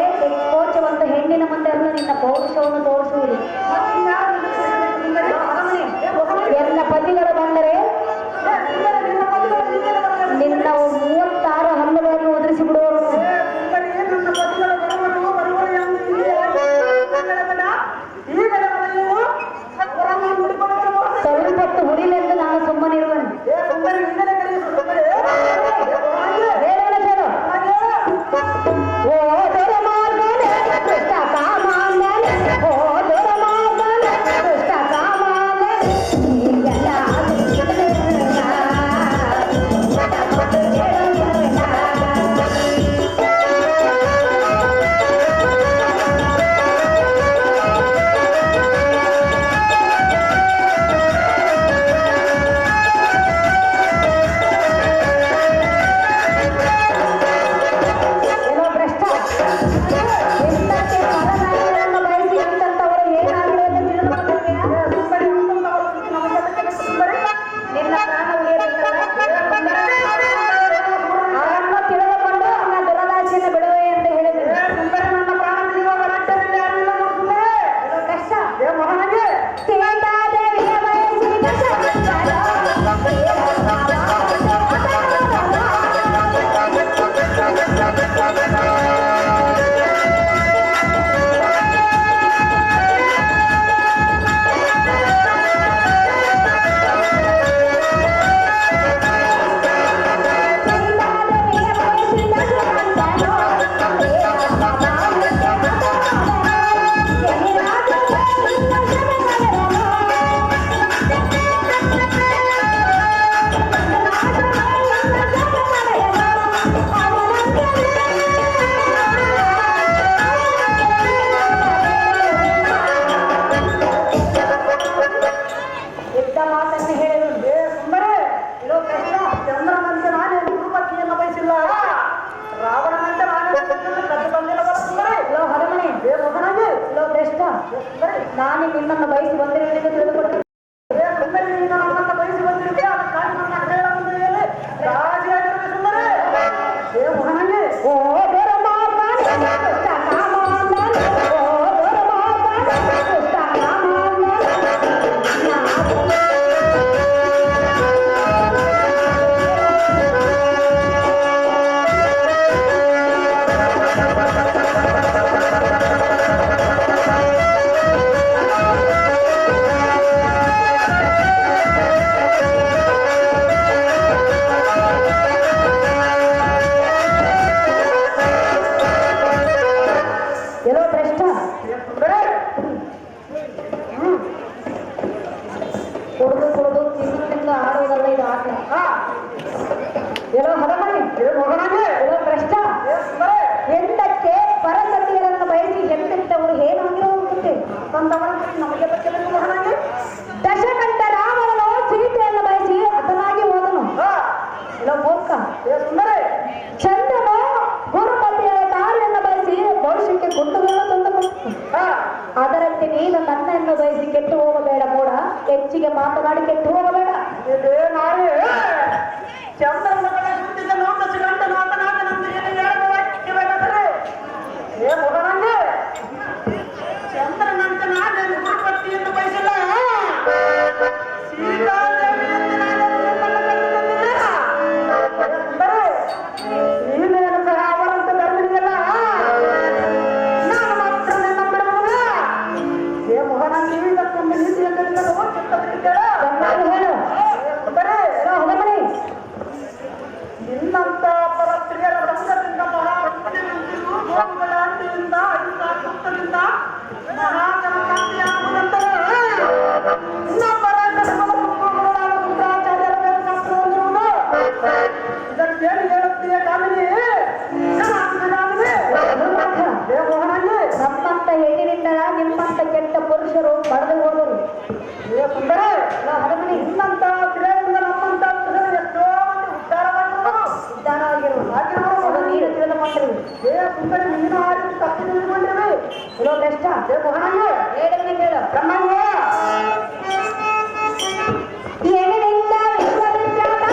ಕೋಚವಂತ ಹೆಣ್ಣಿನ ಮುಂದೆ ಎಲ್ಲ ನಿನ್ನ ಪೌರುಷವನ್ನು ತೋರಿಸುವುದು ಎಲ್ಲ ಪತಿಗಳು ಬಂದರೆ ನಿನ್ನ 36 ಹಲ್ಲುಗಳನ್ನು ಉದುರಿಸಿ ಬಿಡುವರು ಸ್ವಲ್ಪ ಹುರಿಲೆಂದು ನಾನು ಸುಮ್ಮನಿರುವನು ಹೇಳೋಣ ಕೇಳು ಓ ದೊರ ಮಾರ್ಗನೆ ಕೃಷ್ಣ ಕಾಮಾನ್ಯನೆ ಓ ದೊರ ಮಾರ್ಗನೆ ನಾನು ನಿನ್ನನ್ನು ಬಯಸಿ ಬಂದಿರುವುದಕ್ಕೆ ತಿಳಿದುಕೊಟ್ಟೆ. ಸುಂದರಿ ನೀನು ನನ್ನನ್ನು ಬಯಸಿ ಬಂದಿರುವೆ, ಅದಕ್ಕಾಗಿ ನನ್ನ ಹೃದಯ ಮುಂದೆಯಲ್ಲಿ ರಾಜಿಯಾಗಿರುವೆ ಸುಂದರಿ. ಏ ಮಗನಿಗೆ ಓ ದೊರಮಾತ ದುಷ್ಟ ಕಾಮಾಂಧ, ಓ ದೊರಮಾತ ದುಷ್ಟ ಕಾಮಾಂಧ. ಎಲ್ಲೋ ಭ್ರಷ್ಟ ಕುಡಿದು ಕುಡಿದು ತಿಂದು ಆಡುವುದಲ್ಲ ಇದು ಆಟ. ಎಲ್ಲೋ ಹರಮಣಿ, ಎಲ್ಲೋ ಭ್ರಷ್ಟ, ಎಂದಕ್ಕೆ ಪರಸತಿಯರನ್ನು ಬಯಸಿ ಎಂತೆಂತವರು ಏನಾಗಿರುವಂತೆ ನಮಗೆ ಬೇಕಬೇಕು ಮಗನಿಗೆ. ದಶಕಂಠ ರಾಮನನ್ನು ಸೀತೆಯನ್ನು ಬಯಸಿ ಹತನಾಗಿ ಹೋದನು. ಎಲ್ಲೋ ಮೂರ್ಖ, ಸುಂದರಿ ಚಂದ್ರನು ಗುರುಪತಿಯ ದಾರಿಯನ್ನು ಬಯಸಿ ಭವಿಷ್ಯಕ್ಕೆ ಗುಂಡುಗಳನ್ನು ತಂದುಕೊಟ್ಟು, ಅದರಂತೆ ನೀನು ನನ್ನನ್ನು ಬಯಸಿ ಕೆಟ್ಟು ಹೋಗಬೇಡ ಮೂಡ. ಹೆಚ್ಚಿಗೆ ಮಾತನಾಡಿ ಕೆಟ್ಟು ಹೋಗಬೇಡ. ಇದೇ ನಾಳೆ ಚಂದ್ರನ ಕಡೆ ಸುತ್ತಿದ್ದ ನೋಟಸಿ ಗಂಟ ಮಾತನಾಡನಂತ ಏನು ಹೇಳಬೇಕಾದರೆ ಏ ಮಗನಿಗೆ ಚಂದ್ರನಂತೆ ನಾನೇನು ಗುರುಪತಿಯನ್ನು ಬಯಸಿಲ್ಲ, ಸೀತಾದೇವಿಯಂತೆ ನಾನೇನು ಕಟ್ಟಿಕೊಂಡಿಲ್ಲ. ನೀನೇನು ಸಹ ಅವರಂತೆ ಧರ್ಮಿಯಲ್ಲ, ನಾನು ಮಾತ್ರ ನಂಬಿರುವುದಿಲ್ಲ. ಏ ಮಗನಿಗೆ ಇದಕ್ಕೊಂದು ನೀತಿಯ ಕಲಿಯಲು ಚಿತ್ತದಲ್ಲಿದ್ದೇವೆ. ಚೆನ್ನಾಗಿ ಹೇಳು. ಎಲ್ಲೋ ಹೊರಮಣಿ, ನಿನ್ನಂತ ಪರ ಸ್ತ್ರೀಯರ ಸಂಘದಿಂದ ಮಹಾಭಕ್ತಿಯಂತೆಯೂ ಗೋವುಗಳ ಅಂಟಿಯಿಂದ ಅಹಿಂಸಾ ಸೂಕ್ತದಿಂದ ಮಹಾಜನಕಾಂತಿಯಾಗುವುದಂದರೆ ಇನ್ನೊಬ್ಬರ ಶುಕ್ರಾಚಾರ್ಯರ ಮೇಲೆ ಶಾಸ್ತ್ರವಾಗಿರುವುದು. ಇದಕ್ಕೇನು ಹೇಳುತ್ತೀಯ ಕಾಮಿನಿ? ನಮ್ಮಂತ ಹೆಣ್ಣಿನಿಂದ ನಿಮ್ಮಂತ ಕೆಟ್ಟ ಪುರುಷರು ಪಡೆದು ಹೋದರು. ಸುಂದರ ಎಲ್ಲೋ ಹೊರಮಣಿ, ನಿನ್ನಂತ ಸ್ತ್ರೀಯರಿಂದ ನಮ್ಮಂತ ಪುರುಷರು ಎಷ್ಟೋ ಮಂದಿ ಉದ್ಧಾರವಾಗಿರುವರು. ಉದ್ಧಾರವಾಗಿರುವುದು ಅದು ನೀನು ತಿಳಿದುಕೊಂಡಿರುವುದು. ಏ ಸುಂದರಿ ನೀನು ಆಡಿ ತಪ್ಪಿ ತಿಳಿದುಕೊಂಡಿರುವೆ. ಎಲ್ಲೋ ಭ್ರಷ್ಟ, ಏ ಮಗನಿಗೆ ಹೇಳಿದ್ರೆ ಕೇಳು. ಬ್ರಹ್ಮಣ್ಯ ಏನಿಲ್ಲ ವಿಶ್ವವಿದ್ಯಾಲಯ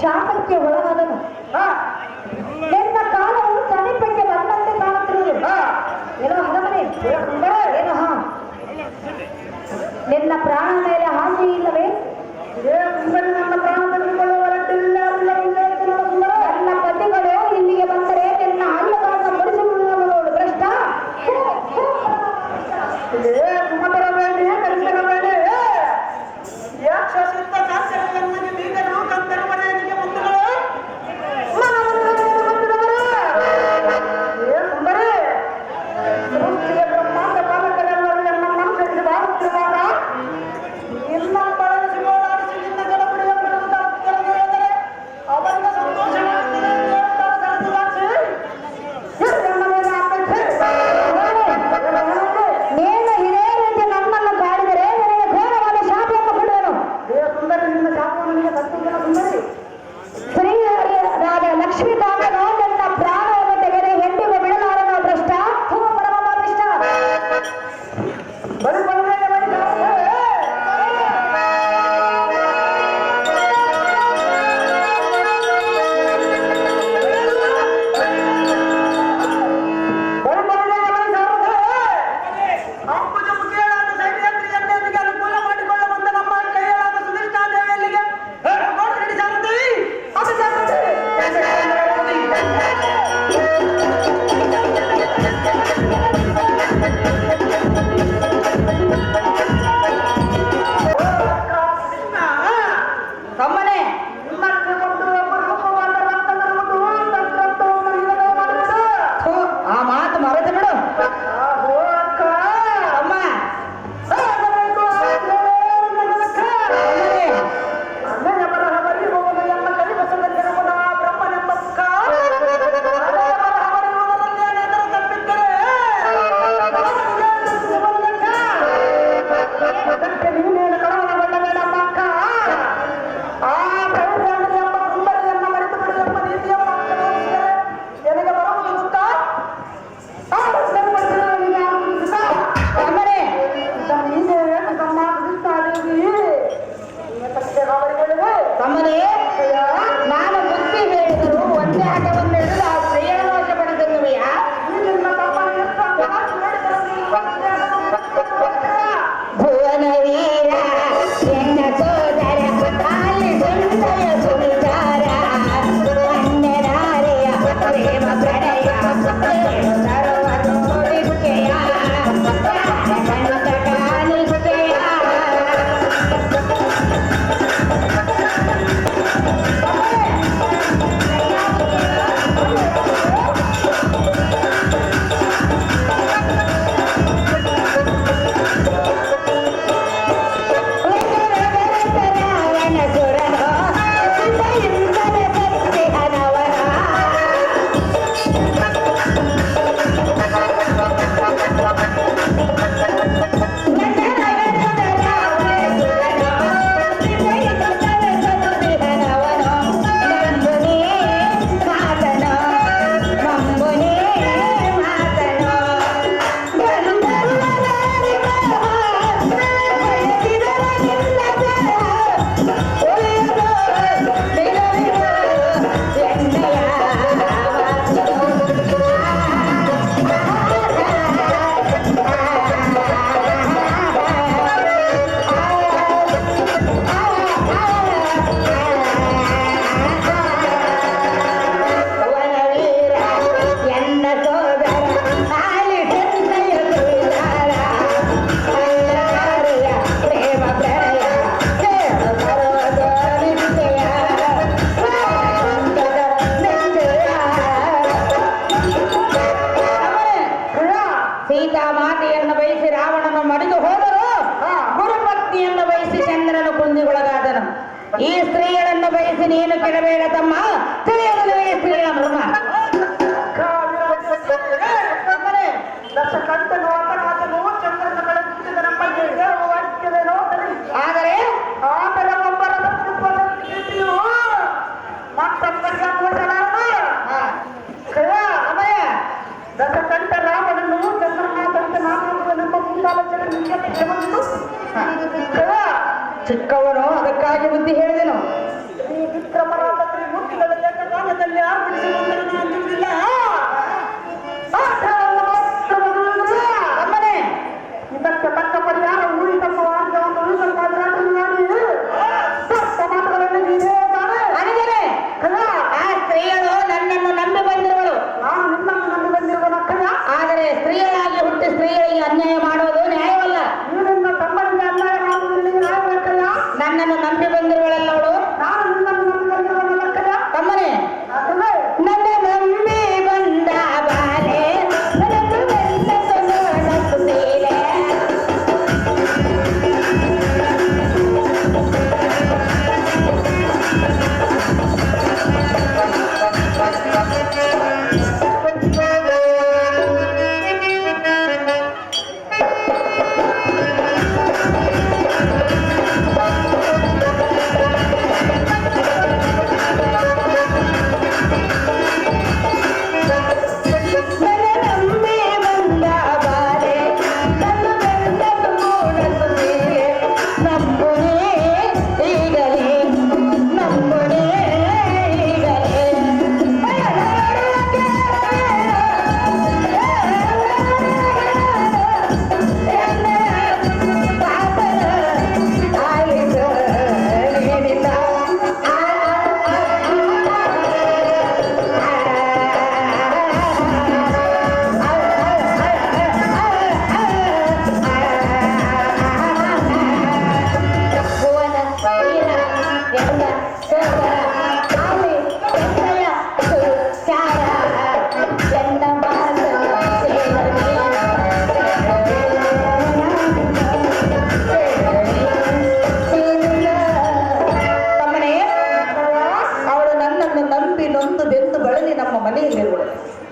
ಶಾಪಕ್ಕೆ ಒಳಗಾದನು. ನಿನ್ನ ಕಾಲವು ಸಮೀಪಕ್ಕೆ ಬಂದಂತೆ ಕಾಣುತ್ತಿರುವುದು. ಏನೋ ಹಗಮನೆ ಏನೋ ನಿನ್ನ ಪ್ರಾಣ ಮೇಲೆ ಆಸೆ ಇಲ್ಲವೇ? ನನ್ನ ಪ್ರಾಣ ತೆಗೆದುಕೊಳ್ಳುವರಟ್ಟಿಲ್ಲ. ನನ್ನ ಪತಿಗಳು ಇಲ್ಲಿಗೆ ಬಂದರೆ ನಿನ್ನ ಹಲ್ಲುಗಳನ್ನು ಮುಡಿಸಿಕೊಳ್ಳಲು ನೋಡು ಭ್ರಷ್ಟ. ಸುಮತರಬೇಡಿ, ಕಲಿಸರಬೇಡಿ. ಯಾಕ್ಷಸಿದ್ದ ಶಾಸ್ತ್ರಗಳಿಗೆ ಬೀಗರು ಕಂತರುವರೆಗೆ ಮುಂದುಗಳು ಸುಂದರಿ ಸೃಷ್ಟಿಯ ಬ್ರಹ್ಮಾಂಡ ಪಾಲಕರೆಲ್ಲರೂ ನಮ್ಮ ಮನಸ್ಸಿಗೆ ಬಾರುತ್ತಿರುವಾಗ ನೀನು ಕೆಡಬೇಡ ತಮ್ಮ, ತಿಳಿಯಲು ನಿನಗೆ ಸ್ತ್ರೀಯ ಮರ್ಮ. ದಶಕಂಠನು ಆತನಾದನು ಚಂದ್ರನ ಬೆಳಗುತ್ತಿದ್ದ ನಮ್ಮ ವಾಕ್ಯವೇನೋ ಆದರೆ ಆದರೆ ಒಬ್ಬರ ಸ್ಥಿತಿಯು ಮತ್ತೊಬ್ಬರಿಗೆ ಅಮಯ ದಶಕಂಠ ರಾಮನನ್ನು ಚಂದ್ರನಾಥಂತೆ ನಾನಾಗುವನೆಂಬ ಮುಂದಾಲೋಚನೆ ನಿಮಗೆ ಬಂದು ಚಿಕ್ಕವನು ಅದಕ್ಕಾಗಿ ಬುದ್ಧಿ ಹೇಳಿದೆನು. ಶ್ರೀ ವಿಕ್ರಮರಾದ ತ್ರಿಮೂರ್ತಿಗಳ ಏಕಕಾಲದಲ್ಲಿ ಆರ್ಪಿಸಿಲ್ಲ ಅಮ್ಮನೆ ಇದಕ್ಕೆ ತಕ್ಕ ಪರಿಹಾರ ಊರಿ ತಮ್ಮ ವಾಕ್ಯವನ್ನು ಮಾಡಿ ಮಾತುಗಳನ್ನು ನೀವೇ ಅನಿದರೆ ಆ ಸ್ತ್ರೀಯಳು ನನ್ನನ್ನು ನಂಬಿ ಬಂದಿರುವಳು. ನಾನು ನಿನ್ನನ್ನು ನಂಬಿ ಬಂದಿರುವ ನಕ್ಕಯ್ಯ. ಆದರೆ ಸ್ತ್ರೀಯಳಾಗಿ ಹುಟ್ಟಿ ಸ್ತ್ರೀಯರಿಗೆ ಅನ್ಯಾಯ ಮಾಡುವುದು ನ್ಯಾಯವಲ್ಲ. ನೀನಿನ್ನ ತಮ್ಮನಿಗೆ ಅನ್ಯಾಯ ಮಾಡುವುದಿಲ್ಲ ನ್ಯಾಯವಲ್ಲಕ್ಕಯ್ಯ. ನನ್ನನ್ನು ನಂಬಿ ಬಂದಿರುವಳಲ್ಲವಳು. ನಾನು ನಿನ್ನನ್ನು ನಂಬಿ ಬಂದಿರುವ ನಕ್ಕಯ್ಯ. ತಮ್ಮನೆ ಅದನ್ನೇ ನನ್ನ ನಂಬಿ ಬಂದ ಬಾಲೆ ನನಗೆ ಬೆನ್ನದು ನೋಡುತ್ತೀರೆ.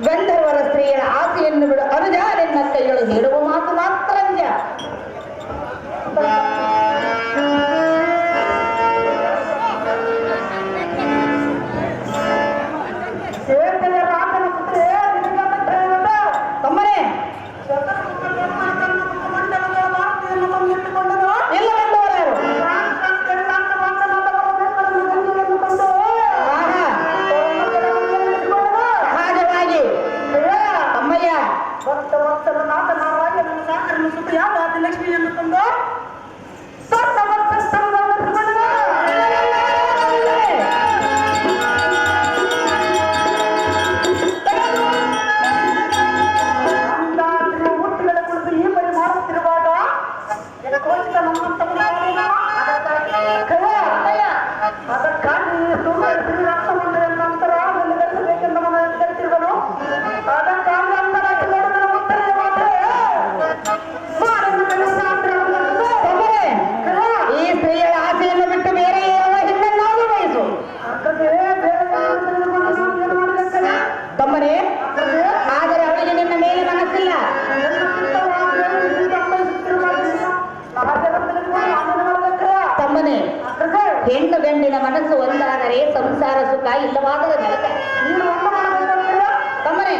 ಗಂಧರ್ವರ ಸ್ತ್ರೀಯರ ಆಸೆಯನ್ನು ಬಿಡು ಅನುಜ, ನಿನ್ನ ಕೈಗಳು ಹೇಳುವ ಮಾತು ಮಾತ್ರ ನಿಜ. ತಮ್ಮನೇ ಎಲ್ಲ ಬಂದವರಾರು ಸಹಜವಾಗಿ ಅಮ್ಮಯ್ಯ ಲಕ್ಷ್ಮಿಯನ್ನು ತಂದು ಅದಕ್ಕಾಗಿ ಶ್ರೀರಾಷ್ಟ್ರಮಂದಿರ ನಂತರ ಗಳಿಸಬೇಕೆಂದ ಮನಸ್ಸು ಕರೆತಿರುವನು. ಅದಕ್ಕಾಗಿ ಅಂದರಾಗಿ ನೋಡಿದ ಉತ್ತರ ಈ ಸ್ತ್ರೀಯರ ಆಸೆಯನ್ನು ಬಿಟ್ಟು ಬೇರೆ ಯಾವ ಹಿಂದನ್ನಾದರೂ ಬಯಸು. ತಮ್ಮನೇ ಆದರೆ ಅವಳಿಗೆ ನಿನ್ನ ಮೇಲೆ ಮನಸ್ಸಿಲ್ಲ. ತಮ್ಮನೇ ಹೆಣ್ಣು ಗಂಡಿನ ಮನಸ್ಸು ಒಂದಾದರೆ ಸಂಸಾರ ಸುಖ, ಇಲ್ಲವಾದರೆ ನರಕ. ತಮ್ಮನೇ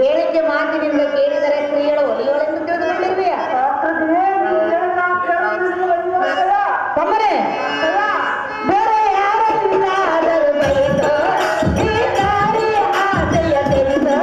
ಹೇಳಿಕೆ ಮಾತಿನಿಂದ ಕೇಳಿದರೆ ಸ್ತ್ರೀಯಳು ಒಲಿಯೋಳೆಂದು ತಿಳಿದುಕೊಂಡಿರುವೆಯಾ? ತಮ್ಮನೇ ಬೇರೆ ಯಾರನ್ನಾದರೂ ಬಯಸೋ, ಈ ದಾರಿಯ ಆಸೆಯ ತಿಳಿಸೋ.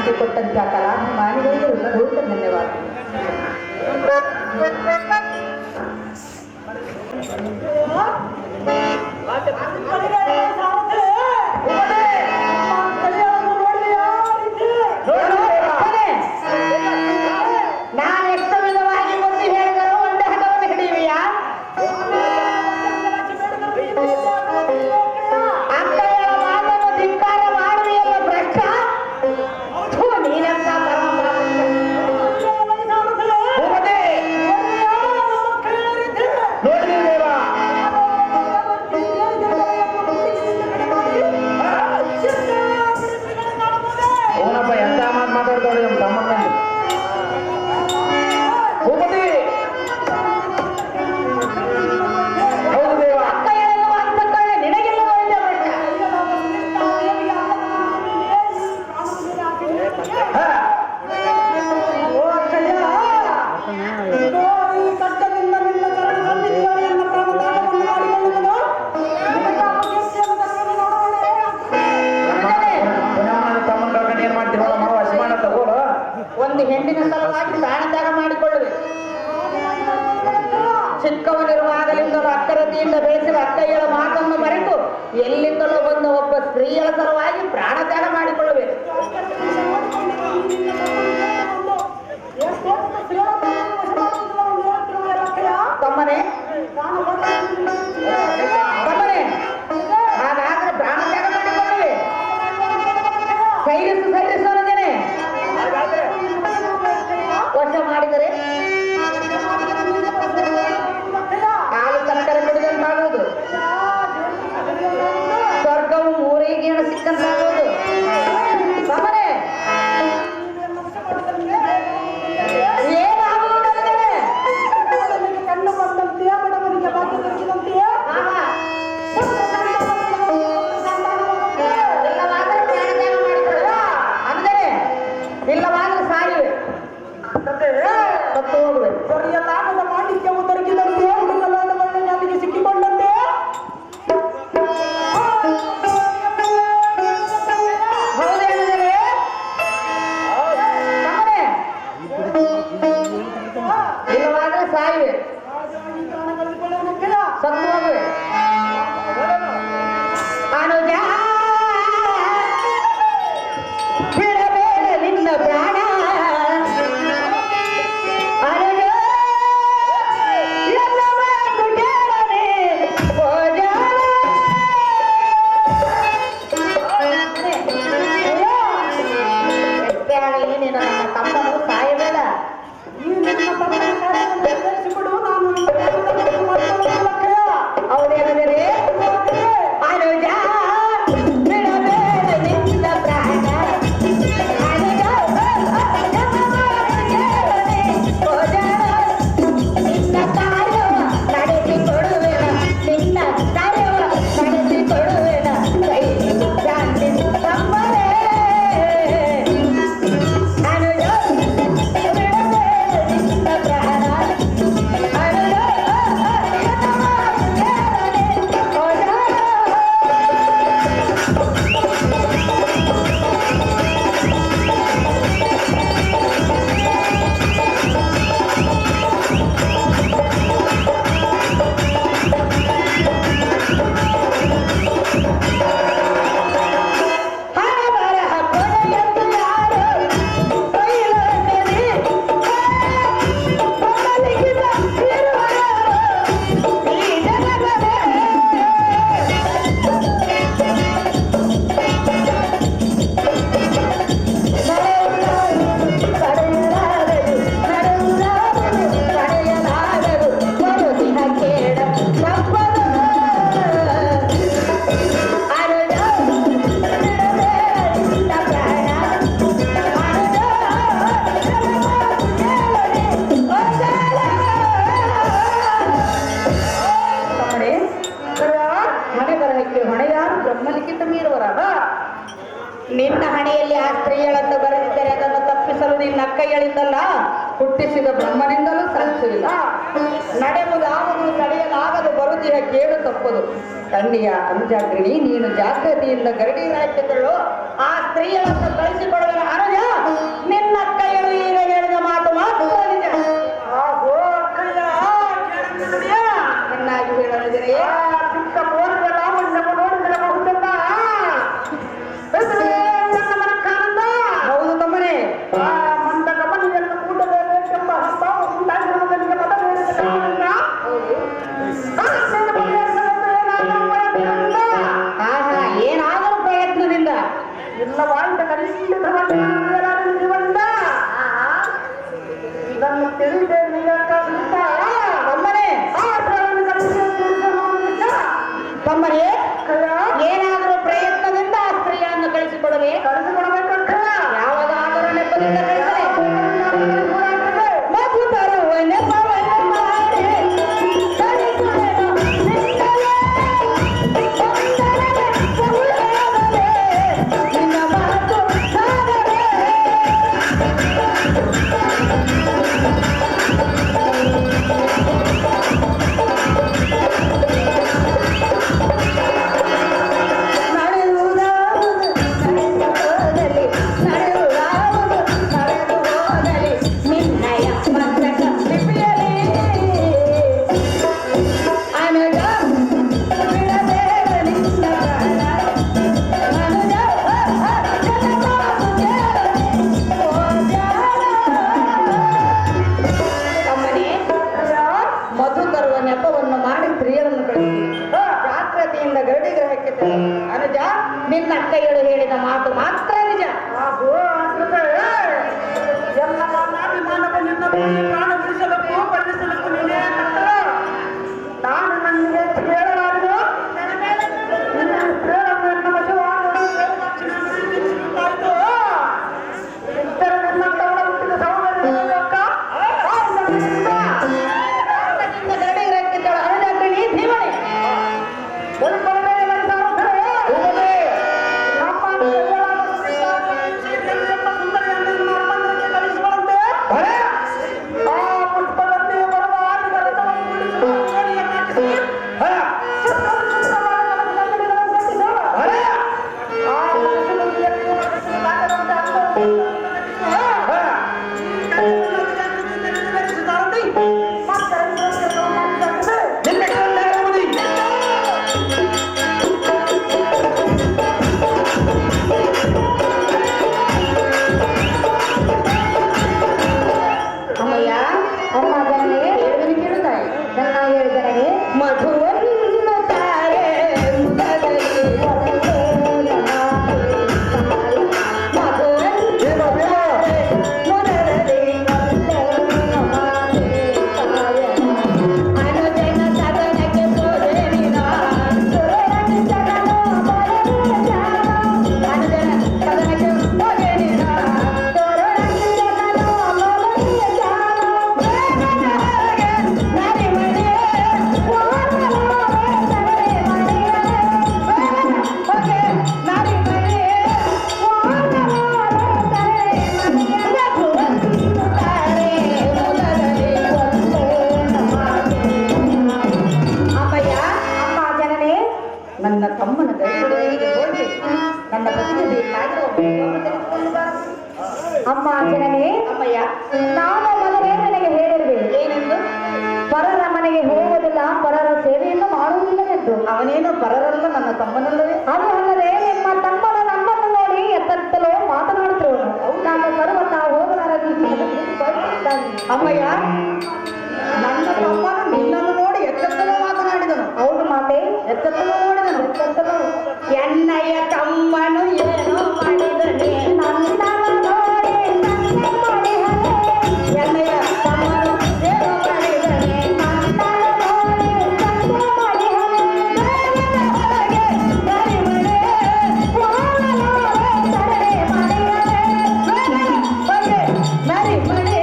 ಮಾಹಿತಿ ಕೊಟ್ಟಂತ ಕಲಾಭಿಮಾನಿಗಳಿಗೆ ಪೂರ್ಣ ಧನ್ಯವಾದ. ನಾನು ಎಷ್ಟು ವಿಧವಾಗಿ ಬುದ್ಧಿ ಹೇಳಿದರೂ ಒಂದೇ ಹಠವನ್ನು ಹಿಡಿಯುವಿಯಾ? ಅಕ್ಕಯ್ಯ ಮಾತನ್ನು ಧಿಕ್ಕಾರ ಮಾಡುವೆಯಲ್ಲ ಭ್ರಷ್ಟ. ನೀನೆಂತ ಪರಮ ಎಂತ ಮಾತು ಮಾತಾಡ್ತಾಳೆ ನಮ್ಮ ತಮ್ಮನ ಭೂಪತಿ. ಹೌದು ದೇವ. ಅಕ್ಕ ಹೇಳುವ ಅಂತಕ್ಕಳ್ಳೆ ನಿನಗೆಲ್ಲವೋ ಇಲ್ಲ ಭ್ರಷ್ಟ. ಓ ಅಕ್ಕಯ್ಯ, ಈ ಕಟ್ಟದಿಂದ ನಿನ್ನ ಚರಣ ಸನ್ನಿಧಿಯಲ್ಲಿ ನನ್ನ ಪ್ರಾಣತ್ಯಾಗವನ್ನು ಮಾಡಿಕೊಳ್ಳುವುದು ನಿನಗೆ ಅಪಕೀರ್ತಿಯನ್ನು ತರುವುದು ನೋಡೋಣೆ. ತಮ್ಮನ ಕರ್ಕೊಂಡು ಏನ್ ಮಾಡ್ತೀವಿ ಮಾವ ಅಸಮಾನ ತಗೋಳು. ಒಂದು ಹೆಣ್ಣಿನ ಸಲುವಾಗಿ ಪ್ರಾಣತ್ಯಾಗ ಮಾಡಿಕೊಳ್ಳುವೆ. ಚಿಕ್ಕವನಿರುವಾಗಲಿಂದಲೂ ಅಕ್ಕರತೆಯಿಂದ ಬೆಳೆಸಿದ ಅಕ್ಕಯ್ಯಳ ಮಾತನ್ನು ಮರೆತು ಎಲ್ಲಿಂದಲೂ ಬಂದ ಒಬ್ಬ ಸ್ತ್ರೀಯರ ಸಲುವಾಗಿ ಪ್ರಾಣತ್ಯಾಗ ಮಾಡಿಕೊಳ್ಳುವೆ. ತಮ್ಮನೆ ತಮ್ಮನೆ ಹಾಗಾದ್ರೆ ಪ್ರಾಣತ್ಯಾಗ ಮಾಡಿಕೊಳ್ಳುವೆ. ಸೈರಿಸು ಅನ್ನೋದೇನೆ ವಶ ಮಾಡಿದರೆ ಹಾಲು ಸಕ್ಕರೆ ಕುಡಿದಂತಾಗುವುದು, ಸ್ವರ್ಗವು ಮೂರಿಗೆ ಸಿಕ್ಕಂತಾಗುವುದು. ತಮ್ಮನೆ ಏನಾಗುವುದಂತೆ ಕಣ್ಣು ಬಂದಂತೆಯೇ ಬಡವನಿಗೆ ಭಾಗ್ಯ ದೊರಕಿದಂತೆಯೇ ಇಲ್ಲವಾದರೆ ಪ್ರಾಣತ್ಯಾಗ ಮಾಡಿಕೊಳ್ಳುವ ಅಂದರೆ ಇಲ್ಲವಾದರೆ ಸಾಯುವೆ, ಸತ್ತು ಹೋಗುವೆ. ಸರಿಯಲಾಗದ ಮಾಣಿಕ್ಯವು ದೊರಕಿದಂತೆ ಹುಡುಗಲಾದ ಒಳ್ಳೆ ಜಾತಿಗೆ ಸಿಕ್ಕಿಕೊಂಡಂತೆ ಹೌದೇನಿದೆ ತಮ್ಮನೆ ಇಲ್ಲವಾದರೆ ಸಾಯುವೆ, ಸತ್ತು ಹೋಗುವೆ. ಅನುಜ ಬಿಡಬೇಡ ನಿನ್ನ ಪ್ರಾಣ, ಅನುಜ ಎಲ್ಲ ಮಾತು ಕೇಳನೆ ಓ ಜಾಣ. ಎಷ್ಟೇ ಆಗಲಿ ನೀನು ನನ್ನ ತಮ್ಮನು ಸಾಯಬೇಡ. ಈ ನಿನ್ನ ತಮ್ಮನ ಕಾರ್ಯವನ್ನು ನಿರ್ಧರಿಸಿಬಿಡು. ನಾನು ನಿನ್ನ ಕಾರ್ಯವನ್ನು ಮಾಡಿಕೊಳ್ಳುವುದಿಲ್ಲ ಅಕ್ಕಯ್ಯ. ಹೌದೇನಿದೆ ಅನುಜ ಬಿಡಬೇಡ ನಿನ್ನ ಪ್ರಾಣ, ಅನುಜ ಎಲ್ಲ ಮಾತು ಕೇಳನೆ ಓ ಜಾಣ. ನಿನ್ನ ಕಾರ್ಯವ ನಡೆಸಿಕೊಡುವೆನ, ನಿನ್ನ ಕಾರ್ಯವ ನಡೆಸಿಕೊಡುವೆನ ಕೈ ಶಾಂತಿ ತಮ್ಮನೇ. ಅನುಜ ಬಿಡಬೇಡ ನಿನ್ನ ಪ್ರಾಣ, ಅನುಜ ಎಲ್ಲ ಮಾತು ಕೇಳನೆ ಓ ಜಾಣ. ಹಣಬರಹ ಕೊನೆಯದ್ದು ಯಾರು ಕೈಲಾಗದೆ ಮೊದಲಿಗಿದ ಇರುವವರು ಈ ಜಗದಲ್ಲೇ. ತಡೆಯಲಾಗದು, ನಡೆಯುವುದಾಗದು, ತಡೆಯಲಾಗದು, ಬರುದಿನ ಕೇಡ ತಪ್ಪದು. ಅನುಜ ಬಿಡಬೇಡ ನಿನ್ನ ಪ್ರಾಣ, ಅನುಜ ಎಲ್ಲ ಮಾತು ಕೇಳನೆ ಓ ಜಾಣ. ತಮ್ಮನೇ, ಹಣೆ ಬರಹಕ್ಕೆ ಹೊಣೆಯಾರು ಬ್ರಹ್ಮಲಿಖಿತ ಮೀರುವರಾಗ. ನಿನ್ನ ಹಣೆಯಲ್ಲಿ ಆ ಸ್ತ್ರೀಯಳನ್ನು ಬರೆದಿದ್ದರೆ ಅದನ್ನು ತಪ್ಪಿಸಲು ನಿನ್ನ ಅಕ್ಕಯ್ಯಳಿಂದಲ್ಲ, ಹುಟ್ಟಿಸಿದ ಬ್ರಹ್ಮನಿಂದಲೂ ಸಾಧ್ಯವಿಲ್ಲ. ನಡೆಯುವುದಾಗದು, ತಡೆಯಲಾಗದು, ಬರುದಿನ ಕೇಳು ತಪ್ಪದು. ಕಣ್ಣಿಯ ಅನುಜಾಗ್ರಣಿ, ನೀನು ಜಾಗೃತಿಯಿಂದ ಗರಡಿ ರಾಜ್ಯಗಳು ಆ ಸ್ತ್ರೀಯಳನ್ನು ಕಳಿಸಿಕೊಡುವ ಅನುಜ ಪ್ರಾಣ ಬಿಡಿಸಬೇಕು ಬದಲಿಸಬೇಕು ನೀನೇ ಕರ್ತವ್ಯ. ನಾನು ನನಗೆ ಕೇಳಲಾರದು ನಮ್ಮ ಶಿವಾನು ಆಯ್ತು ಇತರ ನನ್ನ ತವಳ ಹುಟ್ಟಿದ ಸಹೋದರಿ ಅಕ್ಕ ನನ್ನ ತಮ್ಮನ ಗೈರಿಗೆ ಹೋಗಿ ನನ್ನ ಬದುಕಿಗೆ ಬೇಕಾಗಿರುವ ಅಮ್ಮ ಜನನೇ ಅಮ್ಮಯ್ಯ ನಾನು ಮೊದಲೇ ನನಗೆ ಹೇಳಿರುವೆ ಏನೆಂದು ಪರರ ಮನೆಗೆ ಹೋಗುವುದಿಲ್ಲ ಪರರ ಸೇವೆಯನ್ನು ಮಾಡುವುದಿಲ್ಲ ಎಂದು. ಅವನೇನು ಪರರಲ್ಲ ನನ್ನ ತಮ್ಮನಲ್ಲವೇ ಅದು ಅಲ್ಲದೆ ನಿಮ್ಮ ತಮ್ಮನು ನಮ್ಮನ್ನು ನೋಡಿ ಎತ್ತಲೋ ಮಾತನಾಡುತ್ತಿರುವನು. ನಾನು ಪರ್ವತ ಹೋಗಲಾರ ಅಮ್ಮಯ್ಯ ನನ್ನ ತಮ್ಮನು ನಿನ್ನನ್ನು ನೋಡಿ ಎಚ್ಚೆತ್ತಲೋ ಮಾತನಾಡಿದನು. ಹೌದು ಮಾತೆ, ಎಚ್ಚೆತ್ತಲೋ ನೋಡಿದನು. ಎತ್ತಲೋ ಎನ್ನಯ್ಯ ತಮ್ಮನು ಏನೋ ಮಾಡಿದನೆ ನನ್ನನ್ನು ನೋಡಿ ನನ್ನ ಮಾಡಿಹನೆ. ಎನ್ನಯ್ಯ ತಮ್ಮನು ಏನೋ ಮಾಡಿದನೆ ನನ್ನನ್ನು ನೋಡಿ ನನ್ನ ಮಾಡಿಹನೆ. ಹಾಗೆ ಮರಿಮನೆ ಹೋಗಲಾರೆ ತಡೆ ಮಾಡಿಹನೆ. ಹಾಗೆ ಮರಿಮನೆ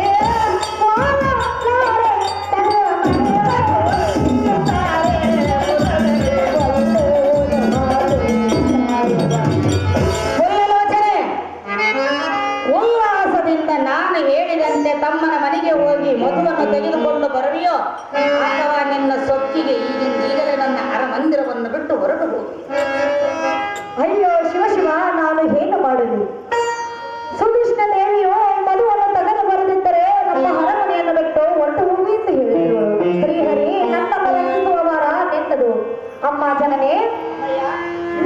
ಉಲ್ಲಾಸದಿಂದ ನಾನು ಹೇಳಿದಂತೆ ತಮ್ಮನ ಮನೆಗೆ ಹೋಗಿ ಮಧುವನ್ನು ತೆಗೆದುಕೊಂಡು ಬರುವೆಯೋ ಅಥವಾ ನಿನ್ನ ಸೊಕ್ಕಿಗೆ ಈಗಲೇ ನನ್ನ ಅರಮಂದಿರವನ್ನು ಬಿಟ್ಟು ಹೊರಟು ಹೋಗಿ. ಅಯ್ಯೋ ಶಿವ ಶಿವ, ನಾನು ಏನು ಮಾಡುದು? ಸುಕೃಷ್ಣ ದೇವಿಯು ಮಧುವನ್ನು ತೆಗೆದು ಬರೆದಿದ್ದರೆ ನಮ್ಮ ಅರಮನೆಯನ್ನು ಬಿಟ್ಟು ಹೊರಟು ಹೋಗಿ ಎಂದು ಹೇಳಿದರು. ಶ್ರೀಹರಿ ನನ್ನ ಬಲಸುವವರ ನಿನ್ನದು. ಅಮ್ಮ ಜನನೇ,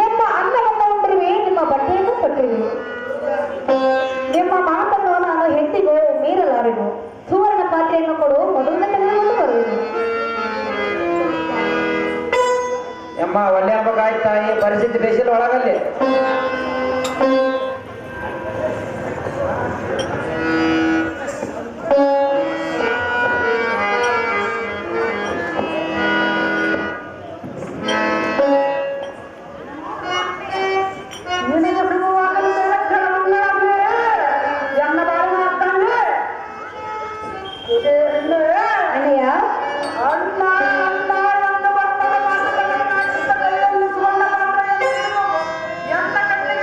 ನಿಮ್ಮ ಅನ್ನವನ್ನು ಉಂಡಿರುವೆ, ನಿಮ್ಮ ಬಟ್ಟೆಯನ್ನು ಕೊಟ್ಟಿರುವೆ. ನಿಮ್ಮ ಮಾತನ್ನು ನಾನು ಹೆಂಡಿಗೂ ಮೀರಲಾರೆನು. ಸುವರ್ಣ ಪಾತ್ರೆಯನ್ನು ಕೊಡು, ಮಧುವನ್ನು ತೆಗೆದುಕೊಂಡು ಬರುವೆನು. ಅಮ್ಮ ಒಳ್ಳೆ ಹಬ್ಬಕ್ಕಾಯ್ತಾ ಈ ಪರಿಸ್ಥಿತಿ ಬೇಸಿಲು ಒಳಗಲ್ಲಿ ಅಣ್ಣಯ್ಯ, ಎಲ್ಲ ಕಟ್ಟಿಗೆ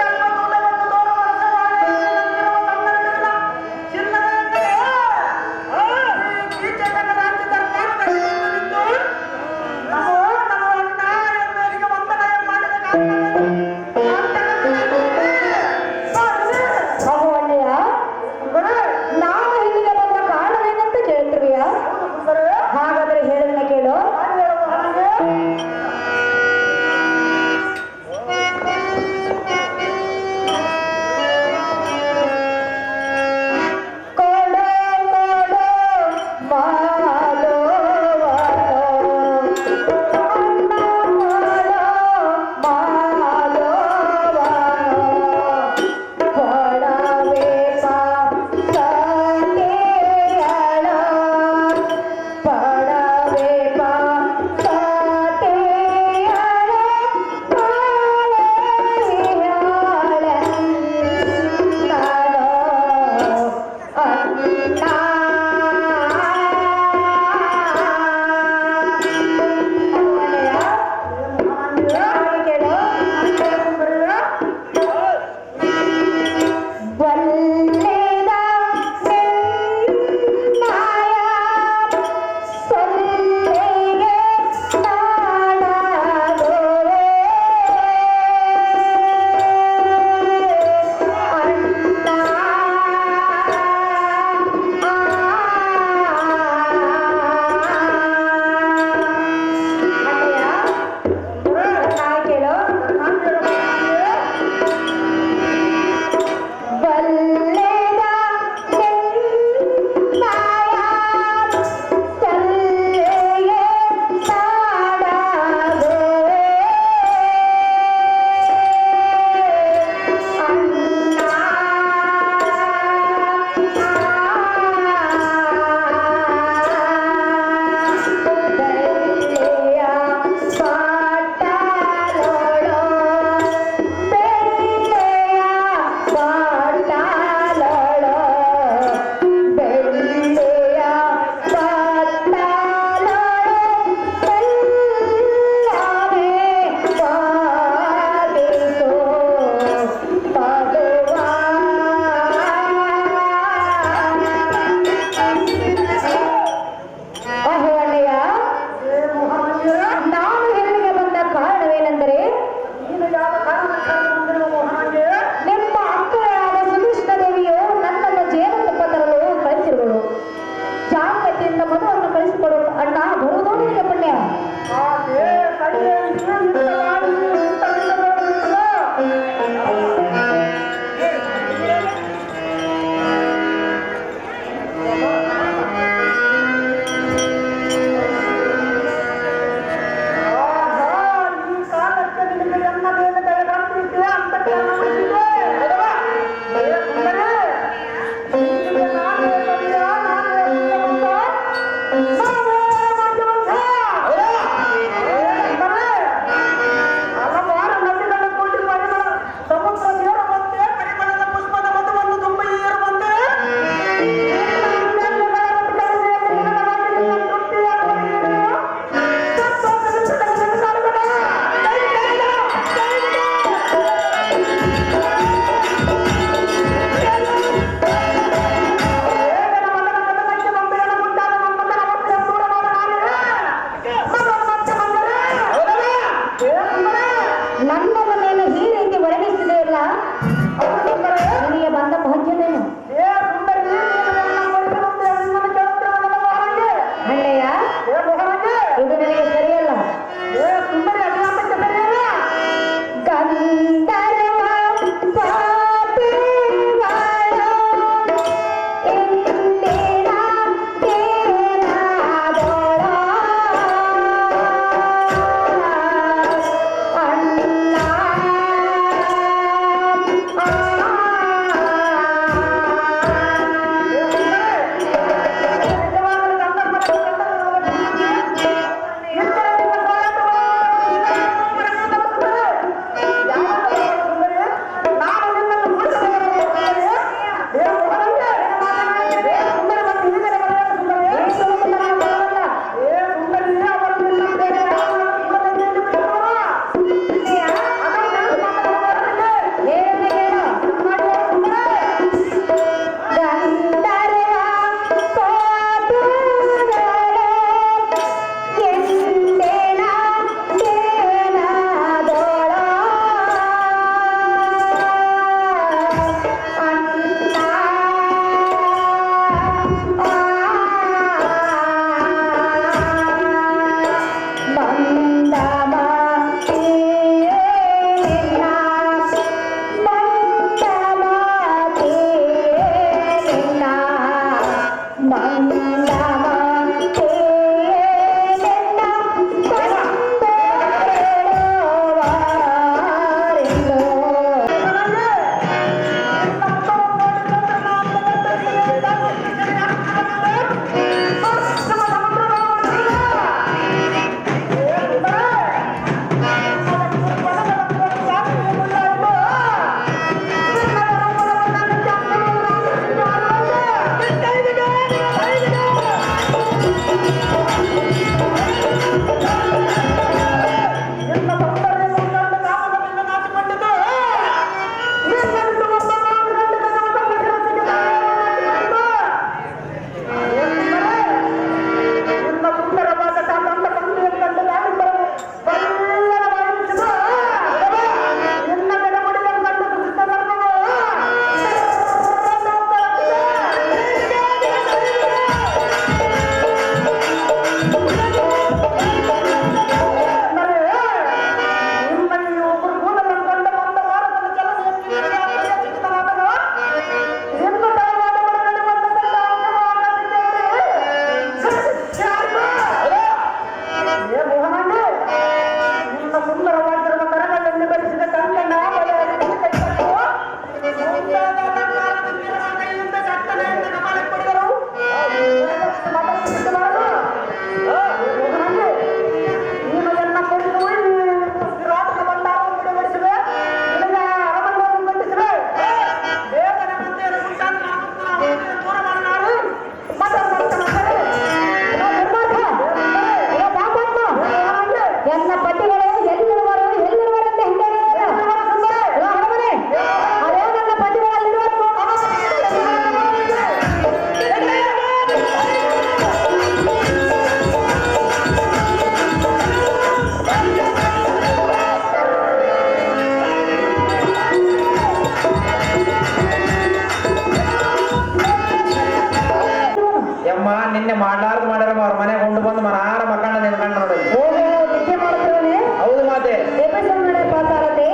ನಿನ್ನೆ ಮಾಡ್ಲಾರ್ದು ಮಾಡ್ಯಾರ ಅವ್ರ ಮನೆಗೆ ಕೊಂಡು ಬಂದು ಮನಾರ ಮಕ್ಕಳ ನಿನ್ಕಂಡು ನೋಡಿ. ಓಹೋ ನಿದ್ದೆ ಮಾಡುತ್ತೇನೆ ಹೌದು ಮಾತೆ. ಎಪಿಸೋಡ್ ಪಾಸಾರತೆ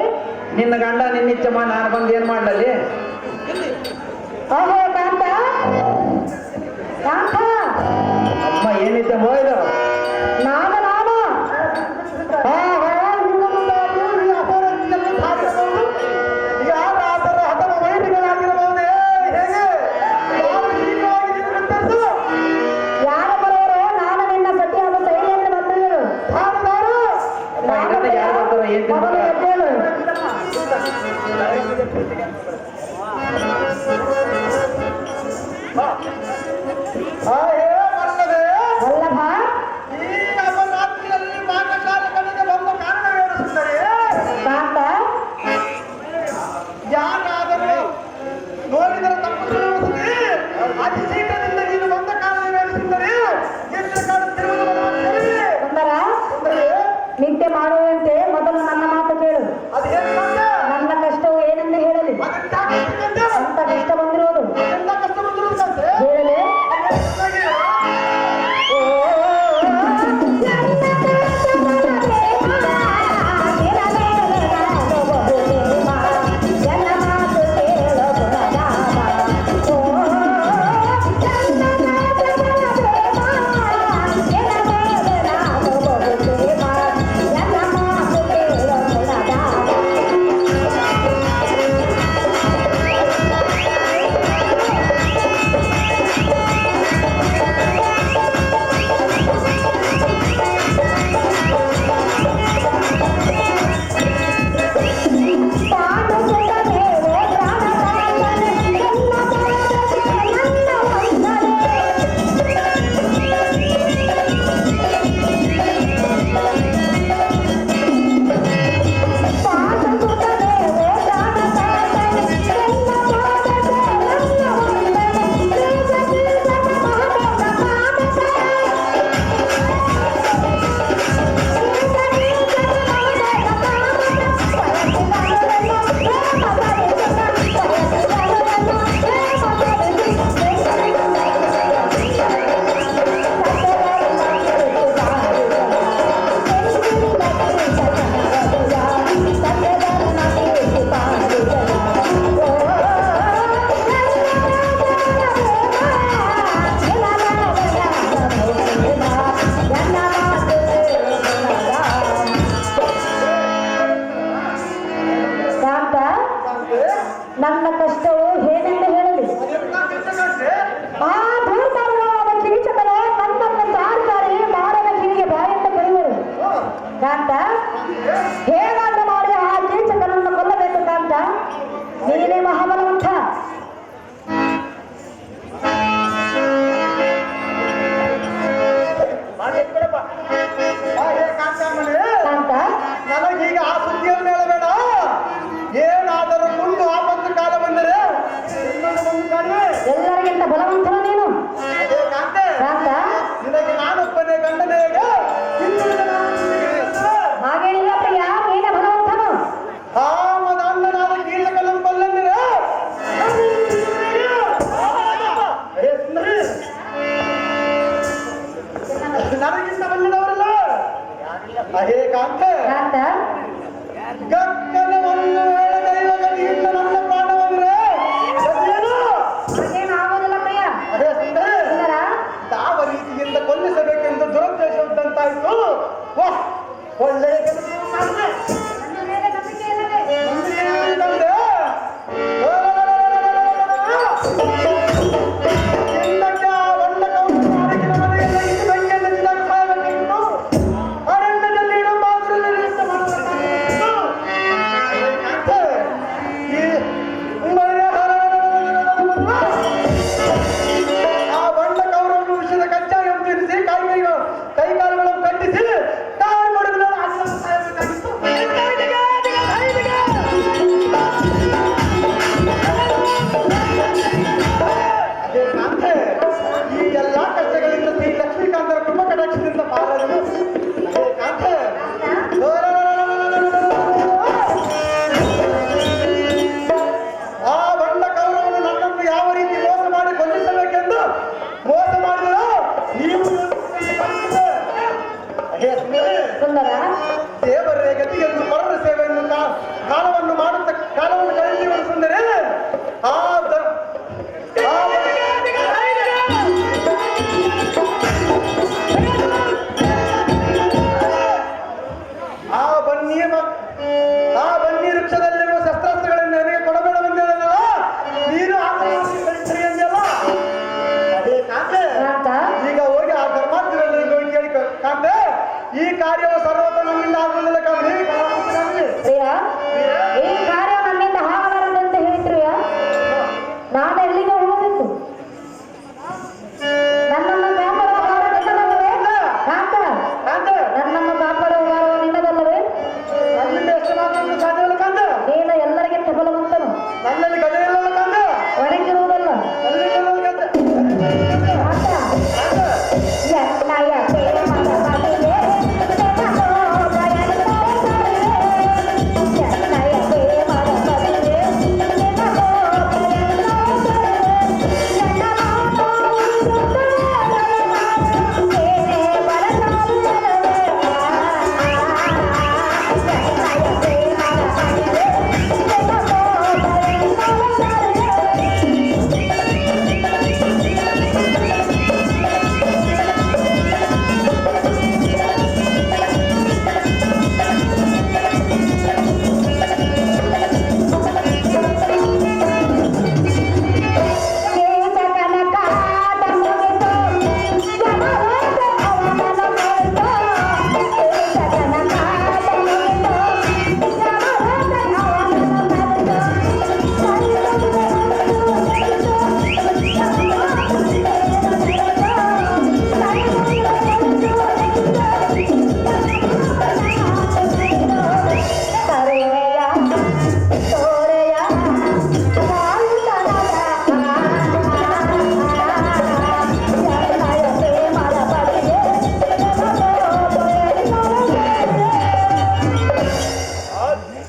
ನಿನ್ನ ಗಂಡ ನಿನ್ನಿಚ್ಚಮ್ಮ ನಾನು ಬಂದು ಏನ್ ಮಾಡ್ಲಲ್ಲಿ? ಓಹೋ ಕಾಂತ ಕಾಂತ ಅಮ್ಮ ಏನಿದ್ದೆ ಹೋಯ್ದು ನಾಮ ಯಾರ ಬರೋರು ನಾನು ನಿನ್ನ ಸತಿ ಅದು ಸೈಡಿಯಲ್ಲಿ ಬಂದಿರು ಯಾರು ಬರ್ತಾರೋ ಏನ್ ಮೊದಲು ಎದ್ದೇಳು. ವಲ್ಲಭ ಕಾಂತ ಯಾರಾದರೂ ನೋಡಿದರೆ ತಪ್ಪು ಅತಿ ಶೀಘ್ರದಿಂದ ನೀನು ಬಂದ ಕಾರಣವೇನಿಸುತ್ತದೆ ಎಷ್ಟು ಕಾಣುತ್ತಿರುವುದು ಸುಂದರ ನಿದ್ದೆ ಮಾಡುವಂತೆ ಮೊದಲು ನನ್ನ ಮಾತು ಕೇಳು. ಅದು ಏನು ನನ್ನ ಕಷ್ಟವು ಏನೆಂದು ಹೇಳಲಿ? ಅಂತ ಕಷ್ಟ ಬಂದಿರುವುದು ಎಂತ ಕಷ್ಟ ಬಂದಿರುವುದಂತೆ ಹೇಳಲಿ. ನನ್ನ ಕಷ್ಟವು ಏನೆಂದು ಹೇಳಲಿ? ಆ ಧೂರ್ತಾರವಾದ ಕಿರಿಚಕರು ನನ್ನನ್ನು ಸಾರಿ ಸಾರಿ ಮಾರನ ಕಿವಿಗೆ ಬಾಯಿಂದ ಕರೆಯುವರು. ಕಾಂತ ಹೇಗಾದ್ರೂ ಮಾಡಿ ಆ ಕಿರಿಚಕನನ್ನು ಕೊಲ್ಲಬೇಕು ಕಾಂತ. ನೀನೇ ಮಹಾಬಲವಂತ. ಕಾಂತ ನನಗೀಗ ಆ ಸುದ್ದಿಯನ್ನು ಹೇಳಬೇಡ. ಏನಾದರೂ ಮುಂದೆ ಆಪತ್ತು ಕಾಲ ಬಂದರೆ ಎಲ್ಲರಿಗಿಂತ ಬಲವಂತನು ನೀನು. ಅದೇ ಕಾಂತೆ ಕಾಂತ ನಿನಗೆ ನಾನೊಬ್ಬನೇ ಗಂಡನೇ ಹಾಗೇನಿಲ್ಲ ಪ್ರಿಯ, ನೀನೇ ಬಲವಂತನು. ಅಣ್ಣನಾದ ಕೀಟಕಲಂ ಬಲ್ಲಂದಿರೆ ನನಗಿಂತ ಬಂದಿದವರಲ್ಲ. ಅದೇ ಕಾಂತೆ ಕಾಂತ ಗಕ್ಕನೆ ಒಂದು ವೇಳೆ ದೈವ ಗತಿಯಿಂದ ನನ್ನ ಪ್ರಾಣವಂದ್ರೆ ಹಾಗೇನು ಆಗೋದಿಲ್ಲ ಪ್ರಿಯ. ಅದೇ ಸುಂದರ ಸುಂದರ ಯಾವ ರೀತಿಯಿಂದ ಕೊಲ್ಲಿಸಬೇಕೆಂದು ದುರುದ್ದೇಶ ಉಂಟಾಯಿತು. ವಾಹ್, ಒಳ್ಳೆಯ ಕೆಲಸ ಮಾಡಿದೆ. ನನ್ನ ಮೇಲೆ ನಂಬಿಕೆ ಇಲ್ಲದೆ ತಂದೆ ಹಿಂದಕ್ಕೆ ಆ ಬಂಡಕವನ್ನು ಮಾಡಿದ ಮನೆಯಲ್ಲ ಇದು ಬೆಂಕಿಯನ್ನು ಚಿದಾಗ ಸಾಯಬೇಕಿತ್ತು. ಅರಣ್ಯದಲ್ಲಿ ಇಡೋ ಬಾಗಿಲಲ್ಲಿ ನೃತ್ಯ ಮಾಡಬೇಕಾಗಿತ್ತು. ಆ ಬಂಡಕವರನ್ನು ವಿಷದ ಕಚ್ಚಾಗಿ ತಿನ್ನಿಸಿ ಕೈಕಾಲುಗಳನ್ನು ಕಟ್ಟಿಸಿ ತಾಯಿ ಮಡುಗಳನ್ನು ಹಾಕಲು ಸಾಯಬೇಕಾಗಿತ್ತು. ಅದೇ ಕಾಂತೆ ಈ ಎಲ್ಲಾ ಕಷ್ಟಗಳಿಂದ ಶ್ರೀ ಲಕ್ಷ್ಮೀಕಾಂತರ ಕೃಪಾ ಕಟಾಕ್ಷದಿಂದ ಪಾಲನೆ. ಅದೇ ಕಾಂತೆ ಆ ಬಂಡ ಕೌರವನು ನನ್ನನ್ನು ಯಾವ ರೀತಿ ಮೋಸ ಮಾಡಿ ಕೊಲ್ಲಿಸಬೇಕೆಂದು ಮೋಸ ಮಾಡಿದರೋ ಕಾರ್ಯವು ಸರ್ವತ ನಮ್ಮಿಂದ ಆಗುವುದಿಲ್ಲ ಕಮ್ಮಿ ಪ್ರಿಯ ಈ ಕಾರ್ಯ ನನ್ನಿಂದ ಆಗಬಾರದು ಅಂತ ಹೇಳ್ತೀಯ ನಾನು ಎಲ್ಲಿಗೆ ಹೋಗಬೇಕು ನನ್ನನ್ನು ಕಾಪಾಡುವ ನಿನ್ನದಲ್ಲವೇ ಕಾಂತ ನನ್ನನ್ನು ಕಾಪಾಡುವ ನಿನ್ನದಲ್ಲವೇ ನನ್ನಿಂದ ಎಷ್ಟು ಮಾತ್ರ ಸಾಧ್ಯವಿಲ್ಲ ಕಂದ ನೀನು ಎಲ್ಲರಿಗಿಂತ ಬಲವಂತನು ನನ್ನಲ್ಲಿ ಗಜ ಇಲ್ಲಲ್ಲ ಕಂದ ಒಣಗಿರುವುದಲ್ಲ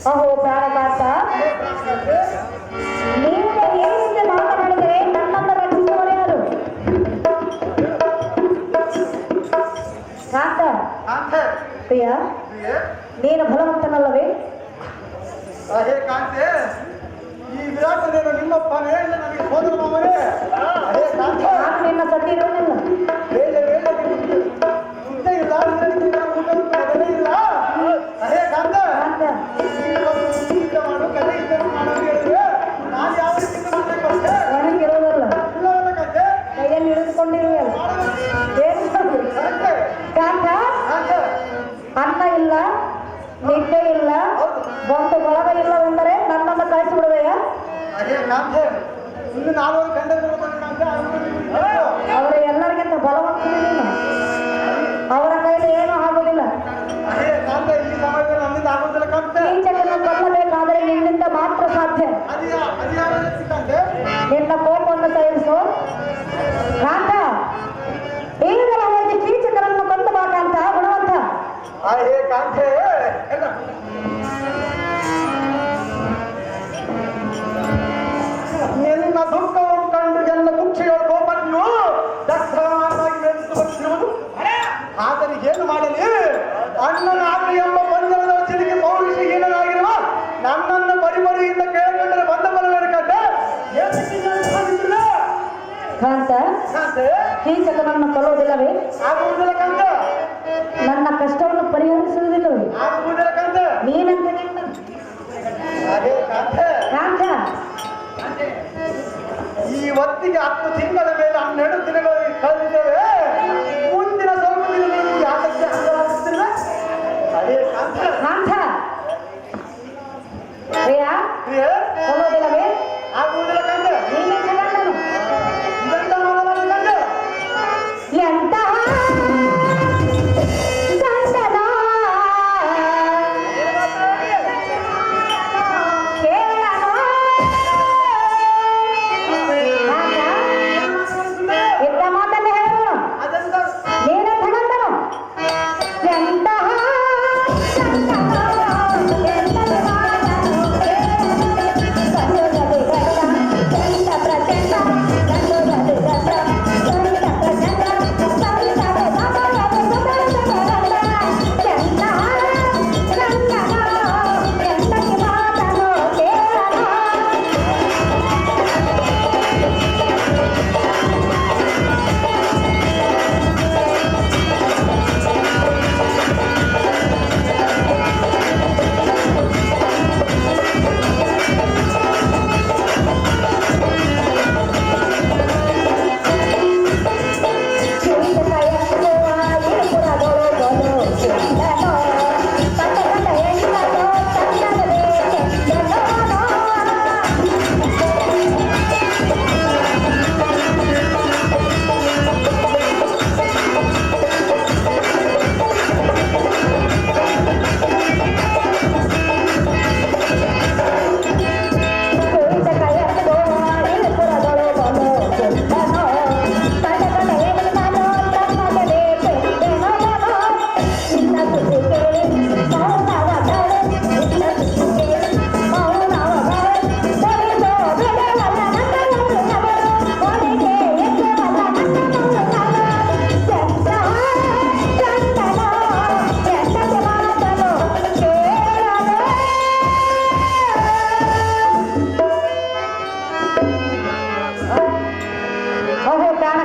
ಅಹೋ ಪ್ರಾಣಕಾಂತ ನೀವು ಏನಿಂದ ಮಾತನಾಡಿದರೆ ನನ್ನನ್ನು ರಕ್ಷಿಸುವವರು ಯಾರು ಕಾಂತ ಪ್ರಿಯ ನೀನು ಬಲವಂತನಲ್ಲವೇ ಹೇ ಕಾಂತೆ ಈ ವಿರಾಟನೇನು ನಿಮ್ಮಪ್ಪನೇ ಇಲ್ಲ ನನಗೆ ಸೋದರ ಮಾವನೇ ಹೇ ಕಾಂತ ನಾನು ನಿನ್ನ ಸತಿ ಇರೋದಿಲ್ಲ ವೇಳೆ ವೇಳೆ ಮುದ್ದೆ ಇಲ್ಲ ಊಟ ಇಲ್ಲ ಹೇ ಕಾಂತ ಕಾಂತ ಚಿಂತೆ ಮಾಡು ಕಲೆ ಇದ್ದರೂ ಮಾಡೋದು ಹೇಳಿದ್ರೆ ನಾನು ಯಾವ ರೀತಿ ಮಾಡಬೇಕು ಅಂತ ಒಣಗಿರೋದಲ್ಲ ಇಲ್ಲವಲ್ಲ ಕಾಂತೆ ಕೈಯಲ್ಲಿ ಹಿಡಿದುಕೊಂಡಿರುವೆ ಏನು ಕಾಂತ ಅನ್ನ ಇಲ್ಲ ನಿದ್ದೆ ಇಲ್ಲ ಒಂದು ಬಳಗ ಇಲ್ಲವೆಂದರೆ ನನ್ನನ್ನು ಕಳಿಸಿಬಿಡುವೆಯಾ ಅದೇ ಕಾಂತೆ ಇನ್ನು ನಾಲ್ವರು ಗಂಡ ಅವರು ಎಲ್ಲರಿಗಿಂತ ಬಲವಂತರು ನೀನು ಅವರ ಕೈಲಿ ಏನೂ ಆಗುವುದಿಲ್ಲ ಅದೇ ಕಾಂತೆ ಈ ಸಮಯದಲ್ಲಿ ನಮ್ಮಿಂದ ಆಗೋದಿಲ್ಲ ಕಾಂತೆ ಕೀಚಕನ್ನು ಕೊಲ್ಲಬೇಕಾದರೆ ನಿನ್ನಿಂದ ಮಾತ್ರ ಸಾಧ್ಯ ಕಾಂತೆ ನಿನ್ನ ಕೋಪವನ್ನು ಸಹಿಸು ಕಾಂತ ಈಗಲ ಹೋಗಿ ಕೀಚಕರನ್ನು ಕೊಂದು ಬಾಕಂತ ಗುಣವಂತ ಹೇ ಕಾಂತೆ ನಿನ್ನ ದುಃಖವನ್ನು ಕಂಡು ಎಲ್ಲ ದುಃಖಿಗಳ ಕೋಪನ್ನು ದಕ್ಷಿಣವಾಗಿ ಬೆಳೆಸುತ್ತಿರುವುದು ಆದರೆ ಏನು ಮಾಡಲಿ ಅಣ್ಣನ ಆಜ್ಞೆ ಎಂಬ ಬಂಧನದ ಸಿಲಿಗೆ ಪೌರುಷಹೀನನಾಗಿರುವ ನನ್ನನ್ನು ಪರಿಮರಿಯಿಂದ ಕೇಳಿಕೊಂಡರೆ ಬಂದ ಬರಬೇಕಂತೆ ಕಾಂತ ಕಾಂತೆ ಕೀಚಕನನ್ನು ಕೊಲ್ಲುವುದಿಲ್ಲವೇ ಆಗುವುದಿಲ್ಲ ಕಾಂತ ನನ್ನ ಕಷ್ಟವನ್ನು ಪರಿಹರಿಸುವುದಿಲ್ಲವೇ ಆಗುವುದಿಲ್ಲ ಕಾಂತ ನೀನಂತ ನಿನ್ನ ಅದೇ ಕಾಂತೆ ಕಾಂತ ಈ ಹೊತ್ತಿಗೆ 10 ತಿಂಗಳ ಮೇಲೆ 12 ದಿನಗಳು ಕಳೆದಿದ್ದೇವೆ ಮುಂದಿನ ಸ್ವಲ್ಪ ದಿನಗಳಲ್ಲಿ ಯಾಕಕ್ಕೆ ಹಂಗಲಾಗುತ್ತಿಲ್ಲ ಅದೇ ಕಾಂತ ಕಾಂತ ಪ್ರಿಯ ಪ್ರಿಯೆ, ಕೊಲ್ಲುವುದಿಲ್ಲವೇ ಆಗುವುದಿಲ್ಲ ಕಾಂತ ನೀನೆಂತ ಗಂಡನು ಇದೆಂತ ಮಾತನಾಡಿ ಕಾಂತ ಎಂತಹ ಗಂಡನ ಕೇಳನು ಕಾಂತ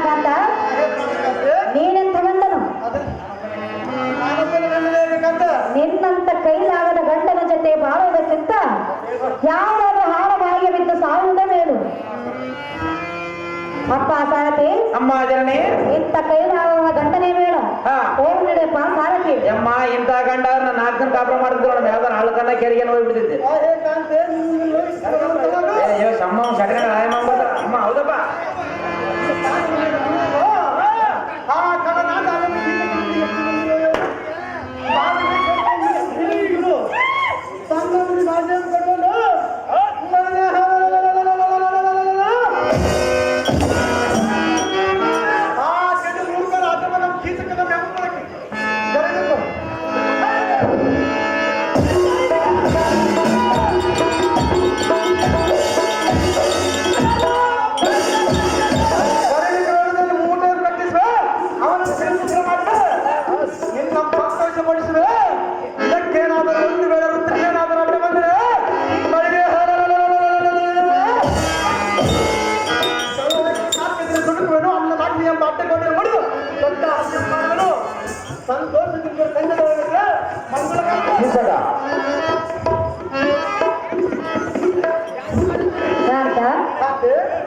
ಕಾಂತ ನೀನೆಂತ ಗಂಡನು ನಿನ್ನಂತ ಕೈಲಾಗದ ಗಂಡನ ಜೊತೆ ಬಾಳುವುದಕ್ಕಿಂತ ಯಾವುದಾದ್ರೂ ಹಾರ ಬಾಯಿಗೆ ಬಿದ್ದು ಸಾಯುವುದೇ ಮೇಲು ಅಪ್ಪ ಸಾರಥಿ ಅಮ್ಮ ಜನನಿ ಇಂಥ ಕೈಲಾಗುವ ಗಂಡನೇ ಬೇಡ ಹಾ. ಹೋಗಿ ನಡೆಯಪ್ಪ ಸಾರಥಿ ಅಮ್ಮ ಇಂಥ ಗಂಡ ನಾಲ್ಕು ಜನ ಕಾಪುರ ಮಾಡಿದ್ರು ನೋಡಮ್ಮ ಯಾವ್ದಾರ ಹಳ್ಳಕನ್ನ ಕೆರೆಗೆ ಹೋಗ್ಬಿಟ್ಟಿದ್ದೆ ಅಮ್ಮ ಸಡಗರ ಆಯಮ್ಮ ಅಮ್ಮ ಹೌದಪ್ಪ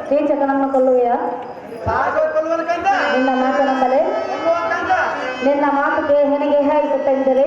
ಕೀಚಕನನ್ನು ಕೊಲ್ಲುವೆಯ ನಿನ್ನ ಮಾತು ನಂಬಲೆ ನಿನ್ನ ಮಾತುಗೆ ಹೆಣಿಗೆ ಹೇಗೆ ಕೊಟ್ಟಿದ್ದರೆ